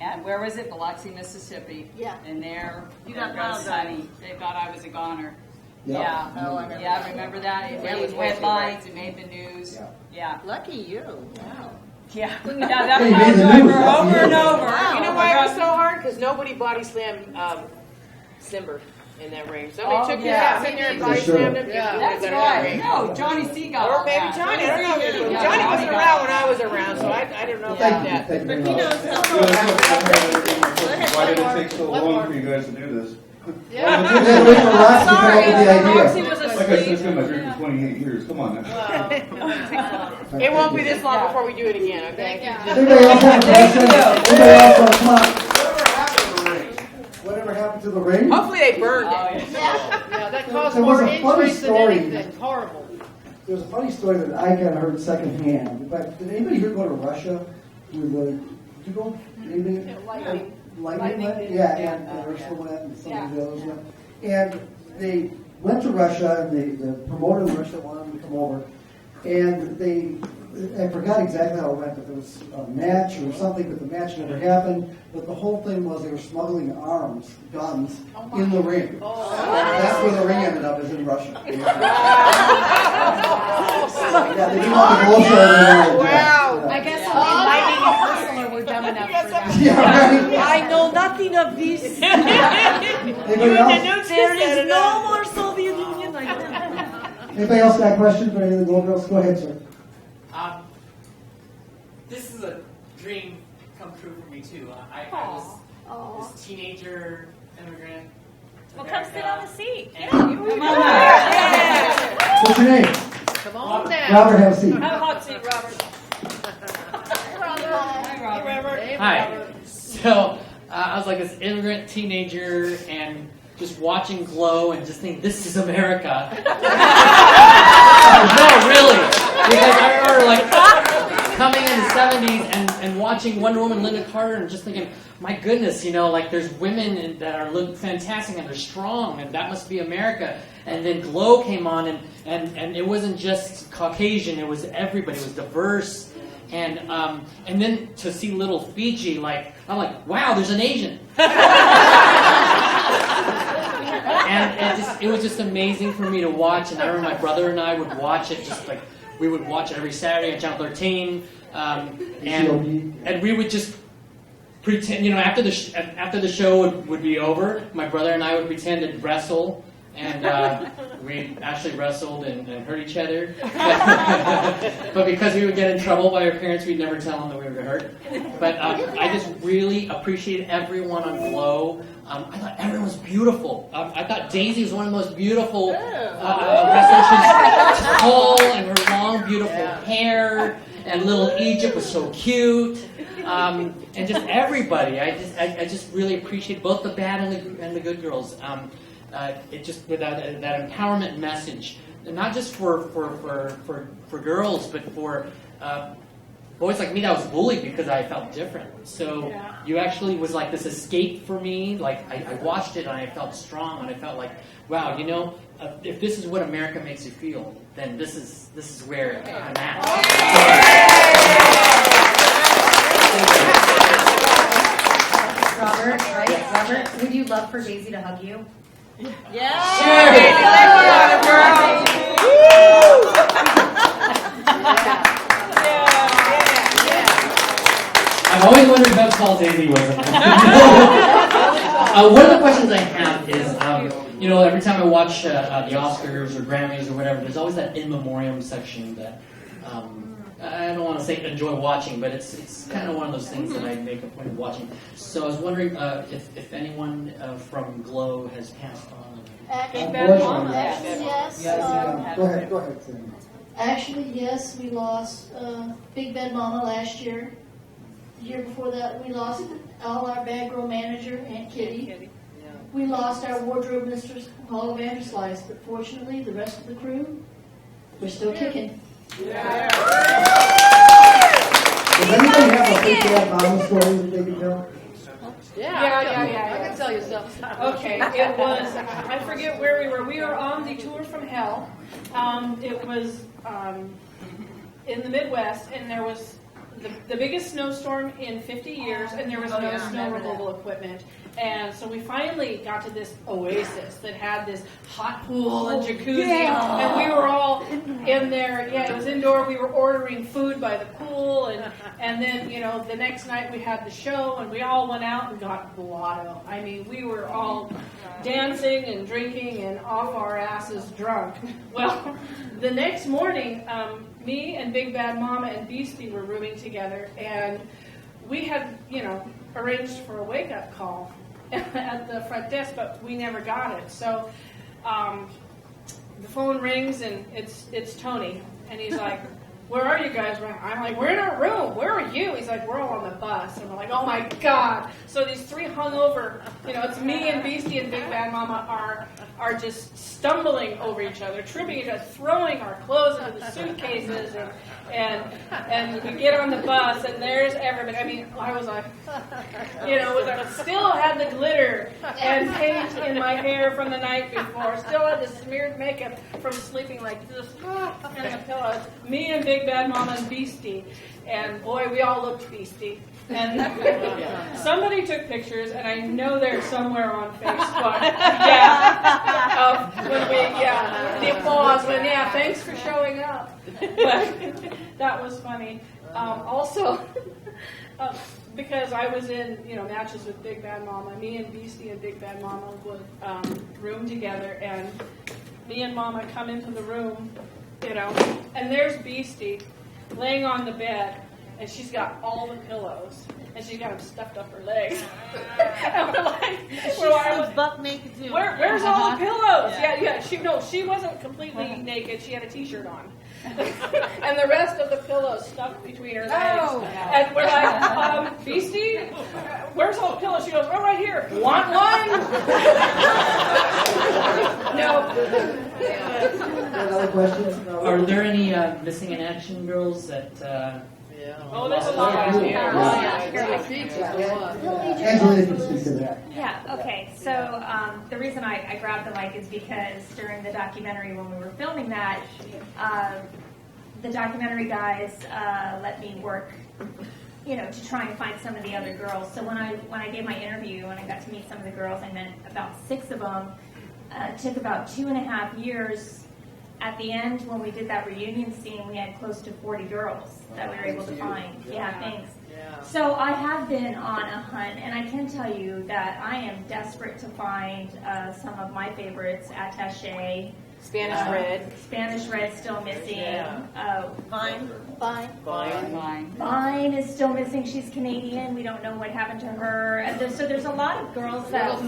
And where was it? Biloxi, Mississippi. Yeah. And there, You got there goes pile Sonny. They thought I was a goner. Yeah. Yeah. Oh, I remember Yeah, that. remember that? It That made was way too headlines, it made the news. Yeah. Lucky you. Wow. Yeah. Yeah, that Hey, pile made the driver news. over and over. You know why it was so hard? Because nobody body slammed Simber in that ring. Somebody took your ass in there and body slammed him. Yeah. That's right. No, Johnny C got Or all maybe that. Johnny. I don't know. Yeah, Johnny wasn't got around all when I was around, so I don't know about Thank you. that. Thank you very He much. knows. Why did it take so long for you guys to do this? Then wait for Roxy to come up with the Roxy idea. was Like I said, it's been my dream for 28 years. Come on now. It won't be this long before we do it again, okay? Anybody else have a question? Anybody else want to come up? Whatever happened to the ring? Hopefully they burned it. Yeah, that caused There was more a funny injuries than story. anything. Horrible. There's a funny story that I kind of heard secondhand. But did anybody here go to Russia? Did you go? Anybody? Lightning went? Yeah, and Ursula went, and some of the others went. And they went to Russia, and the promoter in Russia wanted them to come over. And I forgot exactly how it went, but there was a match or something, but the match never happened. But the whole thing was they were smuggling guns, in the ring. That's where the ring ended up, is in Russia. Yeah, they didn't want the bullshit over there. Wow. I guess only Lightning and Ursula were dumb enough for that. Yeah, right. I know nothing of this. Anybody else? There is no more Soviet Union like that. Anybody else got questions for any of the Globe Girls? Go ahead, sir. This is a dream come true for me too. I was this teenager immigrant. Well, come sit on the seat. Yeah. Come on now. What's your name? Come on now. Robert, have a seat. Have a hot seat, Robert. Hi. So I was like this immigrant teenager and just watching Glow and just thinking, this is America. No, really. Because I remember like coming in the 70s and watching Wonder Woman, Linda Carter, and just thinking, my goodness, like there's women that are look fantastic and they're strong, and that must be America. And then Glow came on, and it wasn't just Caucasian, it was everybody, it was diverse. And then to see little Fiji, I'm like, wow, there's an Asian. And it was just amazing for me to watch. And I remember my brother and I would watch it, we would watch it every Saturday on Channel 13. And we would just pretend, after the show would be over, my brother and I would pretend to wrestle And we actually wrestled and hurt each other. But because we would get in trouble by our parents, we'd never tell them that we were hurt. But I just really appreciate everyone on Glow. I thought everyone was beautiful. I thought Daisy was one of the most beautiful wrestlers. She's tall and her long, beautiful hair. And little Egypt was so cute. And just everybody. I just really appreciate both the bad and the good girls. It just with that empowerment message, and not just for girls, but for boys like me that was bullied because I felt different. So you actually was like this escape for me. Like I watched it and I felt strong and I felt like, wow, you know, if this is what America makes you feel, then this is where I'm at. Robert, right? Robert, would you love for Daisy to hug you? Yeah. Sure. I've always wondered how tall Daisy was. One of the questions I have is, you know, every time I watch the Oscars or Grammys or whatever, there's always that in memoriam section that I don't want to say enjoy watching, but it's kind of one of those things that I make a point of watching. So I was wondering if anyone from Glow has passed on. Actually, yes. Go ahead, Sam. Actually, yes, we lost Big Bad Mama last year. The year before that, we lost all our bad girl manager, Aunt Kitty. We lost our wardrobe mistress, Paula Vanderslice, but fortunately, the rest of the crew, we're still kicking. Yeah. Does anybody have a Big Bad Mama story that they can tell? Yeah. I can tell you something. Okay, it was, I forget where we were. We were on the tour from hell. It was in the Midwest, and there was the biggest snowstorm in 50 years, and there was no snow removal equipment. And so we finally got to this oasis that had this hot pool and jacuzzi, and we were all in there. Yeah, it was indoor. We were ordering food by the pool, and then, you know, the next night we had the show, and we all went out and got blotto. I mean, we were all dancing and drinking and off our asses drunk. Well, the next morning, me and Big Bad Mama and Beastie were rooming together, and we had, you know, arranged for a wake-up call at the front desk, but we never got it. So the phone rings, and it's Tony, and he's like, "Where are you guys?" I'm like, "We're in our room. Where are you?" He's like, "We're all on the bus." And we're like, "Oh my God!" So these three hungover, you know, it's me and Beastie and Big Bad Mama are just stumbling over each other, tripping each other, throwing our clothes into the suitcases, and we get on the bus, and there's everybody. I mean, I was like, you know, still had the glitter and paint in my hair from the night before, still had the smeared makeup from sleeping like this in the pillows. Me and Big Bad Mama and Beastie, and boy, we all looked beastie. And somebody took pictures, and I know they're somewhere on Facebook. The applause when, thanks for showing up. But that was funny. Also, because I was in, you know, matches with Big Bad Mama, me and Beastie and Big Bad Mama would room together, and me and Mama come into the room, you know, and there's Beastie laying on the bed, and she's got all the pillows, and she's got them stuffed up her legs. And we're like, She was buck naked too. where's all the pillows? She wasn't completely naked. She had a t-shirt on. And the rest of the pillows stuffed between her legs. And we're like, Beastie, where's all the pillows? She goes, oh, right here. Want one? No. Another question? Are there any missing in action girls that? Oh, there's a lot. Angelina can speak to that. Yeah, okay. So the reason I grabbed the mic is because during the documentary when we were filming that, the documentary guys let me work, you know, to try and find some of the other girls. So when I gave my interview and I got to meet some of the girls, I met about 6 of them. It took about 2.5 years. At the end, when we did that reunion scene, we had close to 40 girls that we were able to find. Yeah, thanks. So I have been on a hunt, and I can tell you that I am desperate to find some of my favorites. Attaché. Spanish Red. Spanish Red still missing. Vine. Vine is still missing. She's Canadian. We don't know what happened to her. And so there's a lot of girls that...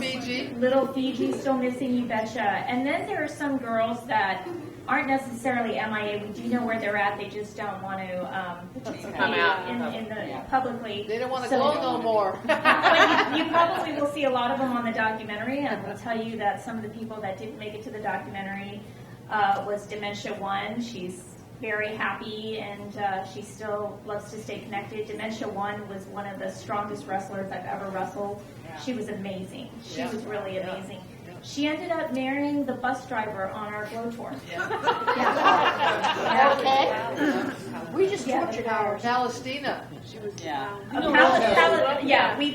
Little Fiji still missing, you betcha. And then there are some girls that aren't necessarily MIA. We do know where they're at. They just don't want to participate in the publicly. They don't want to glow no more. But you probably will see a lot of them on the documentary. And I will tell you that some of the people that didn't make it to the documentary was Dementia One. She's very happy, and she still loves to stay connected. Dementia One was one of the strongest wrestlers I've ever wrestled. She was amazing. She was really amazing. She ended up marrying the bus driver on our Glow tour. We just tortured our Palestina. She was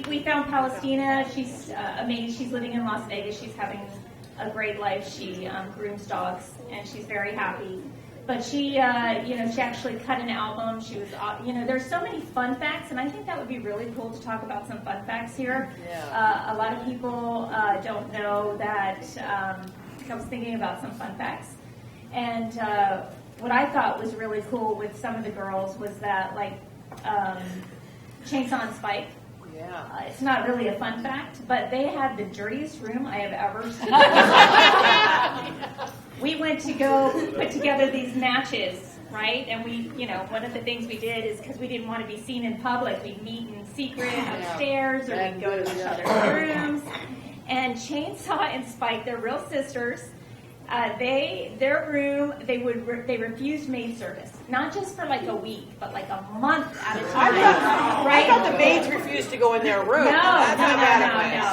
we found Palestina. She's amazing. She's living in Las Vegas. She's having a great life. She grooms dogs, and she's very happy. But she, she actually cut an album. She was, there's so many fun facts, and I think that would be really cool to talk about some fun facts here. A lot of people don't know that. I was thinking about some fun facts, and what I thought was really cool with some of the girls was that, like, Chainsaw and Spike. It's not really a fun fact, but they had the dirtiest room I have ever seen. We went to go put together these matches, right? And we, one of the things we did is because we didn't want to be seen in public, we'd meet in secret upstairs, or we'd go to each other's rooms. And Chainsaw and Spike, they're real sisters. Their room, they refused maid service, not just for like a week, but like a month at a time. I thought the maids refused to go in their room. No.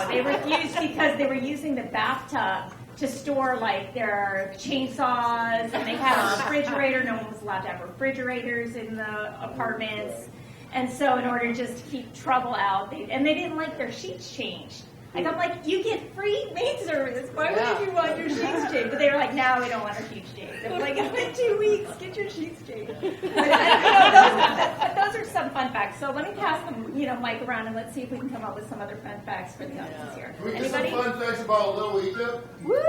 They refused because they were using the bathtub to store like their chainsaws, and they had a refrigerator. No one was allowed to have refrigerators in the apartments, and so in order just to keep trouble out, they didn't like their sheets changed. Like, I'm like, you get free maid service. Why would you want your sheets changed? But they were like, no, we don't want our sheets changed. I'm like, it's been 2 weeks. Get your sheets changed. But those are some fun facts. So let me pass the mic around, and let's see if we can come up with some other fun facts for the audience here. Can we get some fun facts about Little Egypt? Woo! What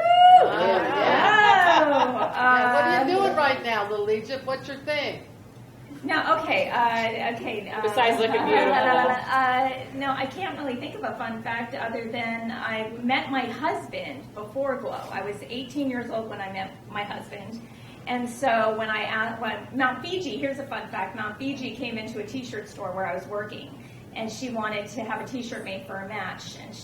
are you doing right now, Little Egypt? What's your thing? No, okay. Besides looking beautiful. No, I can't really think of a fun fact other than I met my husband before Glow. I was 18 years old when I met my husband. And so when Mount Fiji, here's a fun fact. Mount Fiji came into a t-shirt store where I was working, and she wanted to have a t-shirt made for a match. And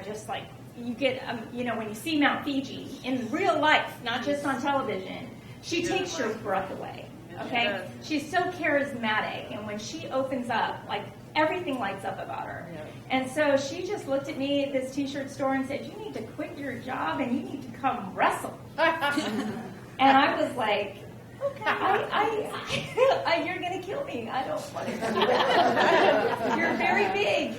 just like, you get, when you see Mount Fiji in real life, not just on television, she takes your breath away. Okay? She's so charismatic, and when she opens up, like, everything lights up about her. And so she just looked at me at this t-shirt store and said, you need to quit your job and you need to come wrestle. And I was like, okay, you're going to kill me. I don't want to do that. You're very big.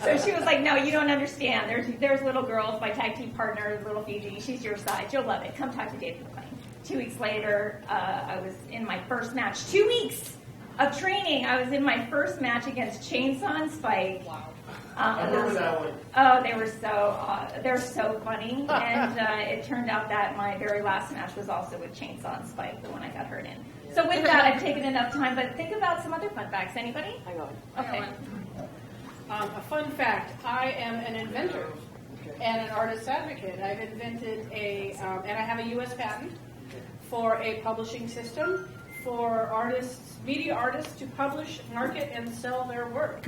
So she was like, no, you don't understand. There's little girls, my tag team partner, Little Fiji. She's your size. You'll love it. Come talk to David McLean. 2 weeks later, I was in my first match. 2 weeks of training. I was in my first match against Chainsaw and Spike. Wow. I remember that one. Oh, they're so funny. And it turned out that my very last match was also with Chainsaw and Spike, the one I got hurt in. So with that, I've taken enough time, but think about some other fun facts. Anybody? Hang on. Okay. A fun fact, I am an inventor and an artist advocate. I've invented and I have a U.S. patent for a publishing system for media artists to publish, market, and sell their work.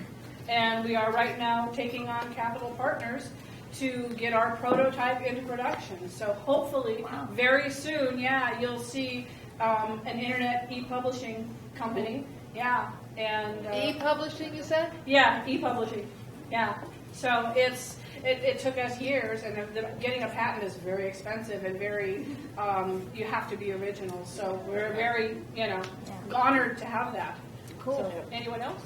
And we are right now taking on capital partners to get our prototype into production. So hopefully, very soon, you'll see an internet e-publishing company. Yeah. And e-publishing, you said? Yeah, e-publishing. Yeah. So it took us years, and getting a patent is very expensive and very you have to be original. So we're very honored to have that. Cool. So, anyone else?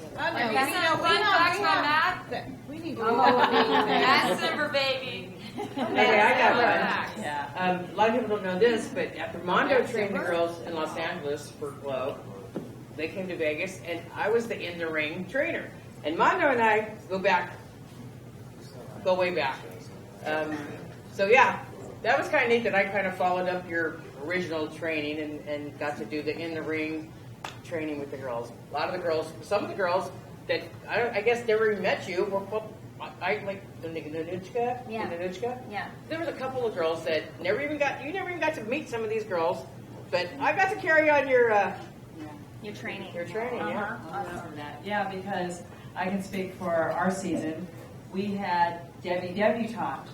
We need to That's Simber, baby. Okay, I got one. Yeah. A lot of people don't know this, but after Mando trained the girls in Los Angeles for Glow, they came to Vegas, and I was the in-the-ring trainer. And Mando and I go way back. So yeah, that was kind of neat that I kind of followed up your original training and got to do the in-the-ring training with the girls. A lot of the girls, some of the girls that I guess never even met you were, I like the Nanuchka. Yeah. The Nanuchka. Yeah. There was a couple of girls that you never even got to meet some of these girls, but I got to carry on your training. Your training, yeah. Yeah, because I can speak for our season. We had Debbie Debutante.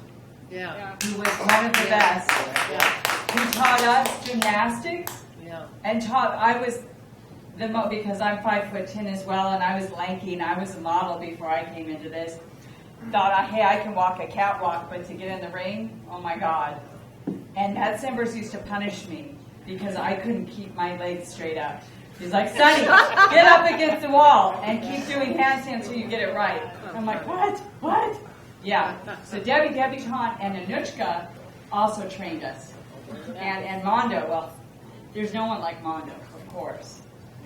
Yeah. Who was one of the best. Who taught us gymnastics. And I was because I'm 5'10" as well, and I was lanky, and I was a model before I came into this. Thought, hey, I can walk a catwalk, but to get in the ring, oh my God. And Nat Simbers used to punish me because I couldn't keep my legs straight up. He's like, Sonny, get up against the wall and keep doing handstands until you get it right. I'm like, what? Yeah. So Debbie Debutante and Anuchka also trained us. And Mando, well, there's no one like Mando, of course.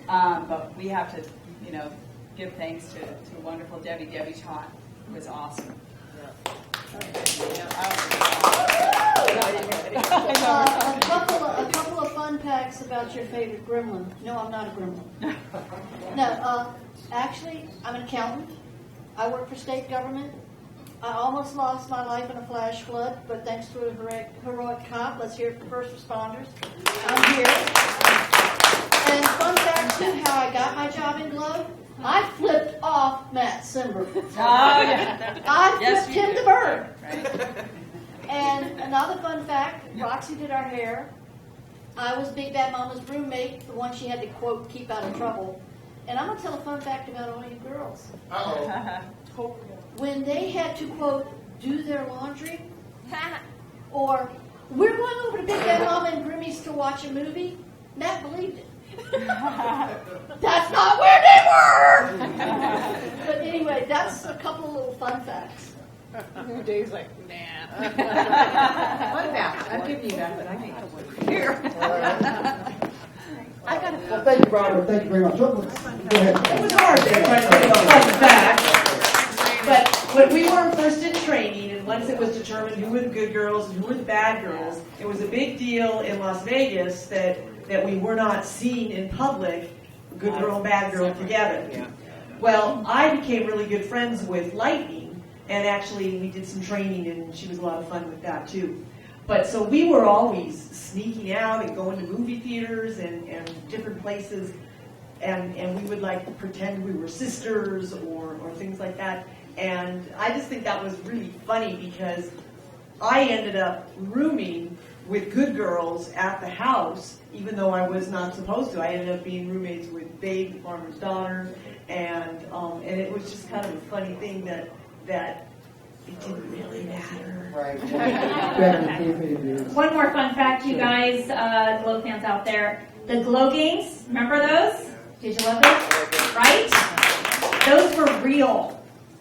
But we have to, give thanks to wonderful Debbie Debutante. It was awesome. A couple of fun facts about your favorite gremlin. No, I'm not a gremlin. No, actually, I'm an accountant. I work for state government. I almost lost my life in a flash flood, but thanks to a heroic cop, let's hear it for first responders. I'm here. And fun fact too, how I got my job in Glow. I flipped off Matt Simber. I flipped him the bird. Right. And another fun fact, Roxy did our hair. I was Big Bad Mama's roommate, the one she had to, quote, keep out of trouble. And I'm going to tell a fun fact about all you girls. Uh-oh. When they had to, quote, do their laundry, or we're going over to Big Bad Mama and Grimmy's to watch a movie, Matt believed it. That's not where they were! But anyway, that's a couple of little fun facts. Dave's like, nah. What about? I'll give you that, but I can't come over here. I got a Well, thank you, Robert. Thank you very much. Go ahead. It was hard there trying to think of fun facts. But when we were first in training, and once it was determined who were the good girls and who were the bad girls, it was a big deal in Las Vegas that we were not seen in public, good girl and bad girl together. Well, I became really good friends with Lightning, and actually we did some training, and she was a lot of fun with that too. But so we were always sneaking out and going to movie theaters and different places, and we would like pretend we were sisters or things like that. And I just think that was really funny because I ended up rooming with good girls at the house, even though I was not supposed to. I ended up being roommates with Babe, the farmer's daughter, and it was just kind of a funny thing that it didn't really matter. Right. One more fun fact, you guys, Glow fans out there. The Glow games, remember those? Did you love those? Right? Those were real.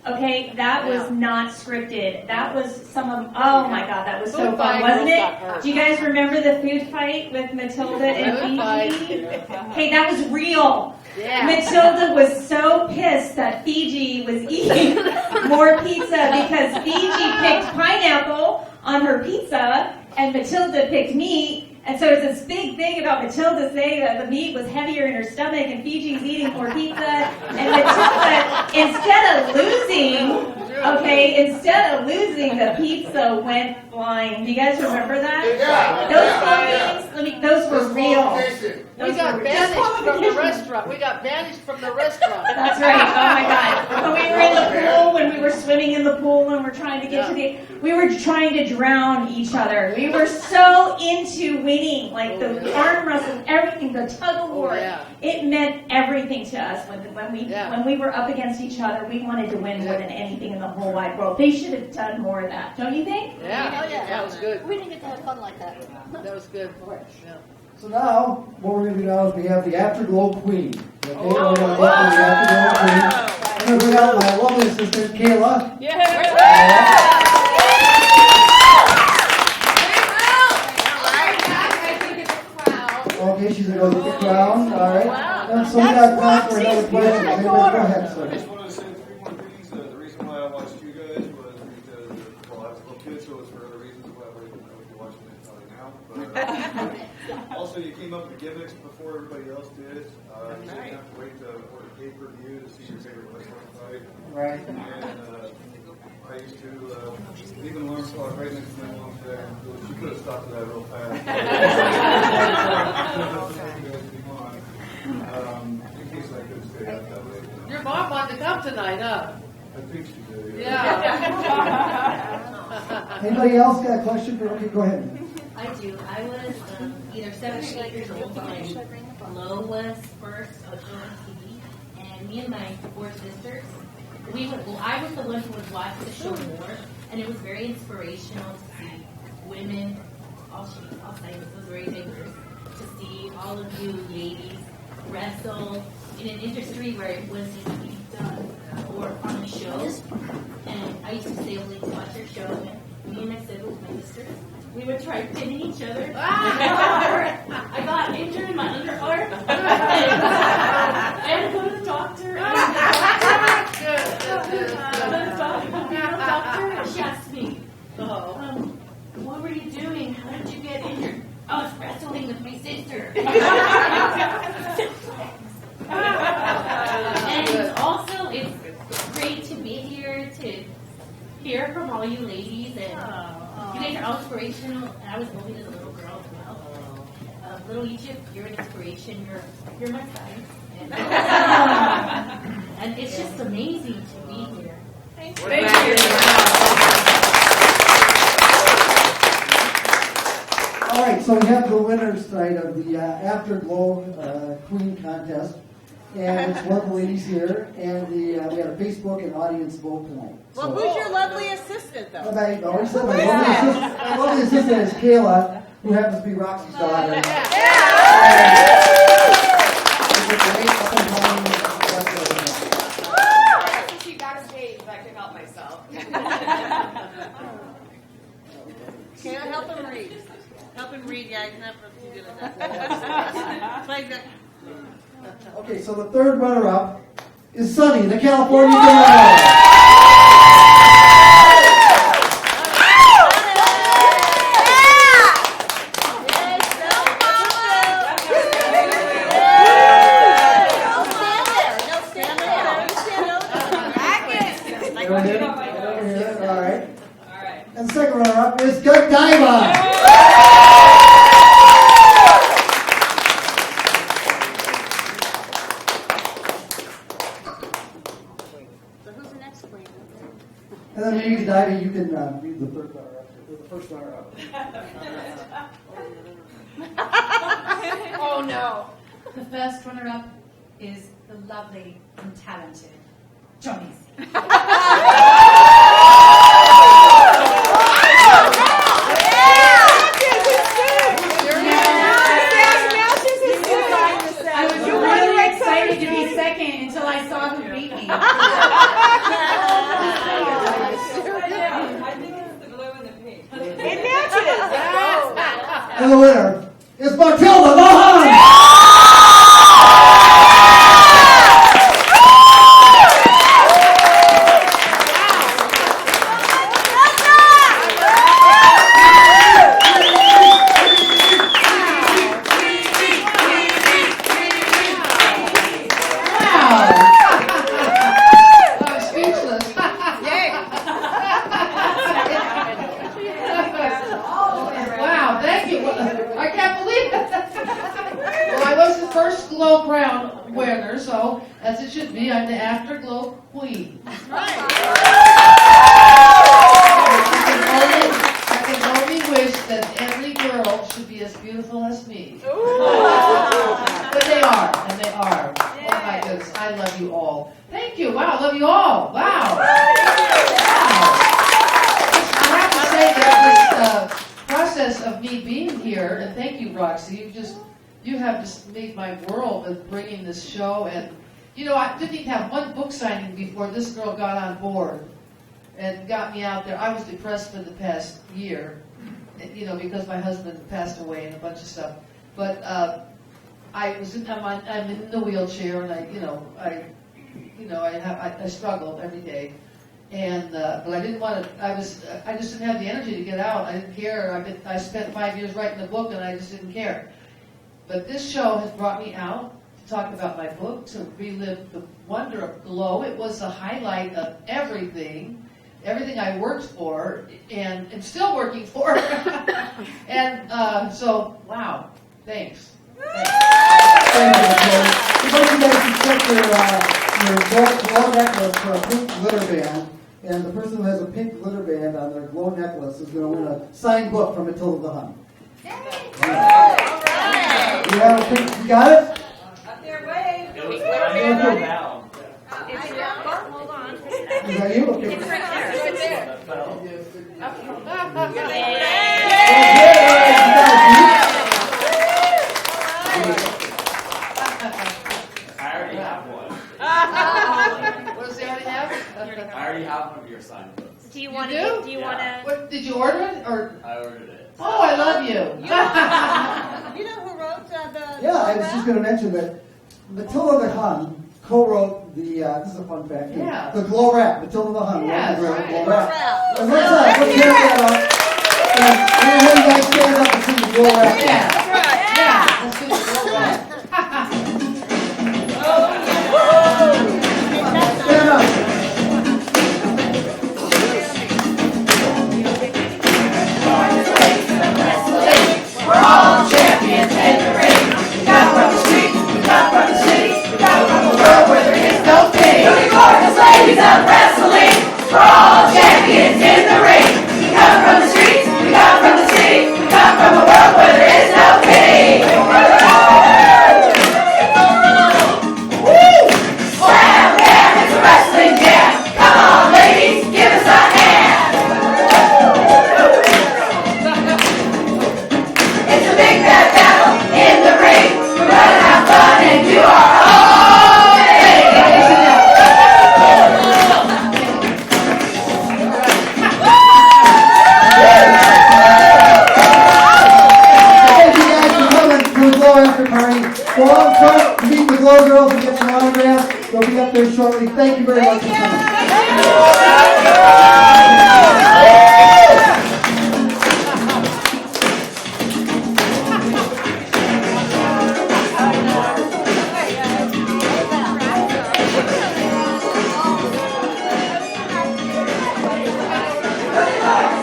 Okay, that was not scripted. That was some of, oh my God, that was so fun, wasn't it? Do you guys remember the food fight with Matilda and Fiji? Hey, that was real. Yeah. Matilda was so pissed that Fiji was eating more pizza because Fiji picked pineapple on her pizza and Matilda picked meat. And so it's this big thing about Matilda saying that the meat was heavier in her stomach and Fiji's eating more pizza. And Matilda, instead of losing, the pizza went flying. Do you guys remember that? Yeah. Those were real. We got banished from the restaurant. That's right. Oh my God. When we were in the pool, when we were swimming in the pool, and we're trying to get we were trying to drown each other. We were so into winning, like the arm wrestle, everything, the tug of war. It meant everything to us when we were up against each other. We wanted to win more than anything in the whole wide world. They should have done more of that, don't you think? Yeah, that was good. We didn't get to have fun like that. That was good. Yeah. So now, what we're going to do now is we have the Afterglow Queen. Okay, we're going to welcome the Afterglow Queen. I'm going to bring out my lovely assistant, Kayla. Okay, she's going to go get the crown. All right. And so we got time for another question. Anybody go ahead, I sir. just wanted to say 3 more things. The reason why I watched you guys was because, well, I was a little kid, so it was for other reasons why I would be watching it probably now. But also, you came up with gimmicks before everybody else did. You didn't have to wait to order pay-per-view to see your favorite wrestling fight. Right. And I used to leave an alarm clock right next to my mom's bed. She could have stopped that real fast. In case I could stay out that way. Your mom wanted to come tonight, huh? I think she did. Yeah. Anybody else got a question? Okay, go ahead. I do. I was either 7 or 8 years old when Glow was first on TV, and me and my 4 sisters, I was the one who would watch the show more, and it was very inspirational to see women, all sizes, it was very diverse, to see all of you ladies wrestle in an industry where it wasn't being done or on a show. And I used to stay up late to watch your show, and me and my siblings, my sisters, we would try pinning each other. I got injured in my underarm. And go to the doctor. She asked me, what were you doing? How did you get injured? I was wrestling with my sister. And also, it's great to be here to hear from all you ladies, and you guys are all inspirational. And I was moving as a little girl as well. Little Egypt, you're an inspiration. You're my size, and it's just amazing to be here. Thank you. All right, so we have the winners tonight of the AfterGlow Queen contest. And it's one of the ladies here, and we had a Facebook and audience vote tonight. Well, who's your lovely assistant, though? My lovely assistant is Kayla, who happens to be Roxy's daughter. She got a stage, I can help myself. Can't help him read. Help him read, yeah, he's not supposed to do that. Play the... Okay, so the third runner-up is Sunny, the California girl. All right. And the second runner-up is Godiva. And then maybe Godiva, you can read the third runner-up, or the first runner-up. Oh no. The first runner-up is the lovely and talented Johnny C. I was really excited to be second until I saw who beat me. It matches. And the winner is Matilda, the Hun. I'm the AfterGlow Queen. Right. I can only wish that every girl should be as beautiful as me. But they are, and they are. Oh my goodness, I love you all. Thank you. Wow, I love you all. Wow. I have to say that this process of me being here, and thank you, Roxy, you have just made my world with bringing this show. And you know, I didn't even have one book signing before this girl got on board and got me out there. I was depressed for the past year, you know, because my husband passed away and a bunch of stuff. But I'm in the wheelchair, and I struggled every day. And but I didn't want to. I just didn't have the energy to get out. I didn't care. I spent 5 years writing the book, and I just didn't care. But this show has brought me out to talk about my book, to relive the wonder of Glow. It was the highlight of everything I worked for, and am still working for. And so, wow, thanks. Thank you, Nicole. Suppose you guys can check your glow necklace for a pink glitter band, and the person who has a pink glitter band on their glow necklace is going to win a signed book from Matilda the Hun. You have a pink, you got it? Up there, wave. Hold on. Is that you? Okay. It's right there. I already have one. What does he already have? I already have one of your signed books. Do you want to? do? Do you want to? What, did you order it, or? I ordered it. Oh, I love you. You know who wrote the? Yeah, I was just going to mention that Matilda the Hun co-wrote the, this is a fun fact, Yeah. the Glow Rap. Matilda the Hun Yes, wrote the right. Glow Rap. And Let's let's hear hear that up. And we're going to have you guys stand up and sing the Glow Rap. Yeah, let's do the Glow Rap. Stand up. We're all champions in the ring. We come from the streets, we come from the cities, we come from a world where there is no pity. Unicorns, ladies of wrestling. We're all champions in the ring. We come from the streets, we come from the cities, we come from a world where there is no pity. Slam, bam, it's a wrestling jam. Come on, ladies, give us a hand. It's a big bad battle in the ring. We're gonna have fun and do our own thing. Thank you guys for coming to the Glow After Party. Go out front, meet the Glow Girls and get some autographs. They'll be up there shortly. Thank you very much for coming.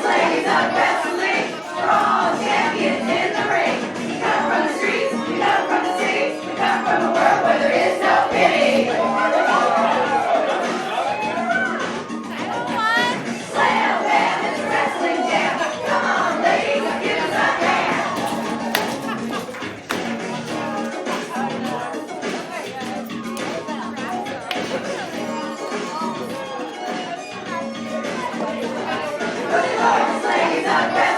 Ladies of wrestling, we're all champions in the ring. We come from the streets, we come from the cities, we come from a world where there is no pity. Slam, bam, it's a wrestling jam. Come on, ladies, give us a hand. Ladies of wrestling.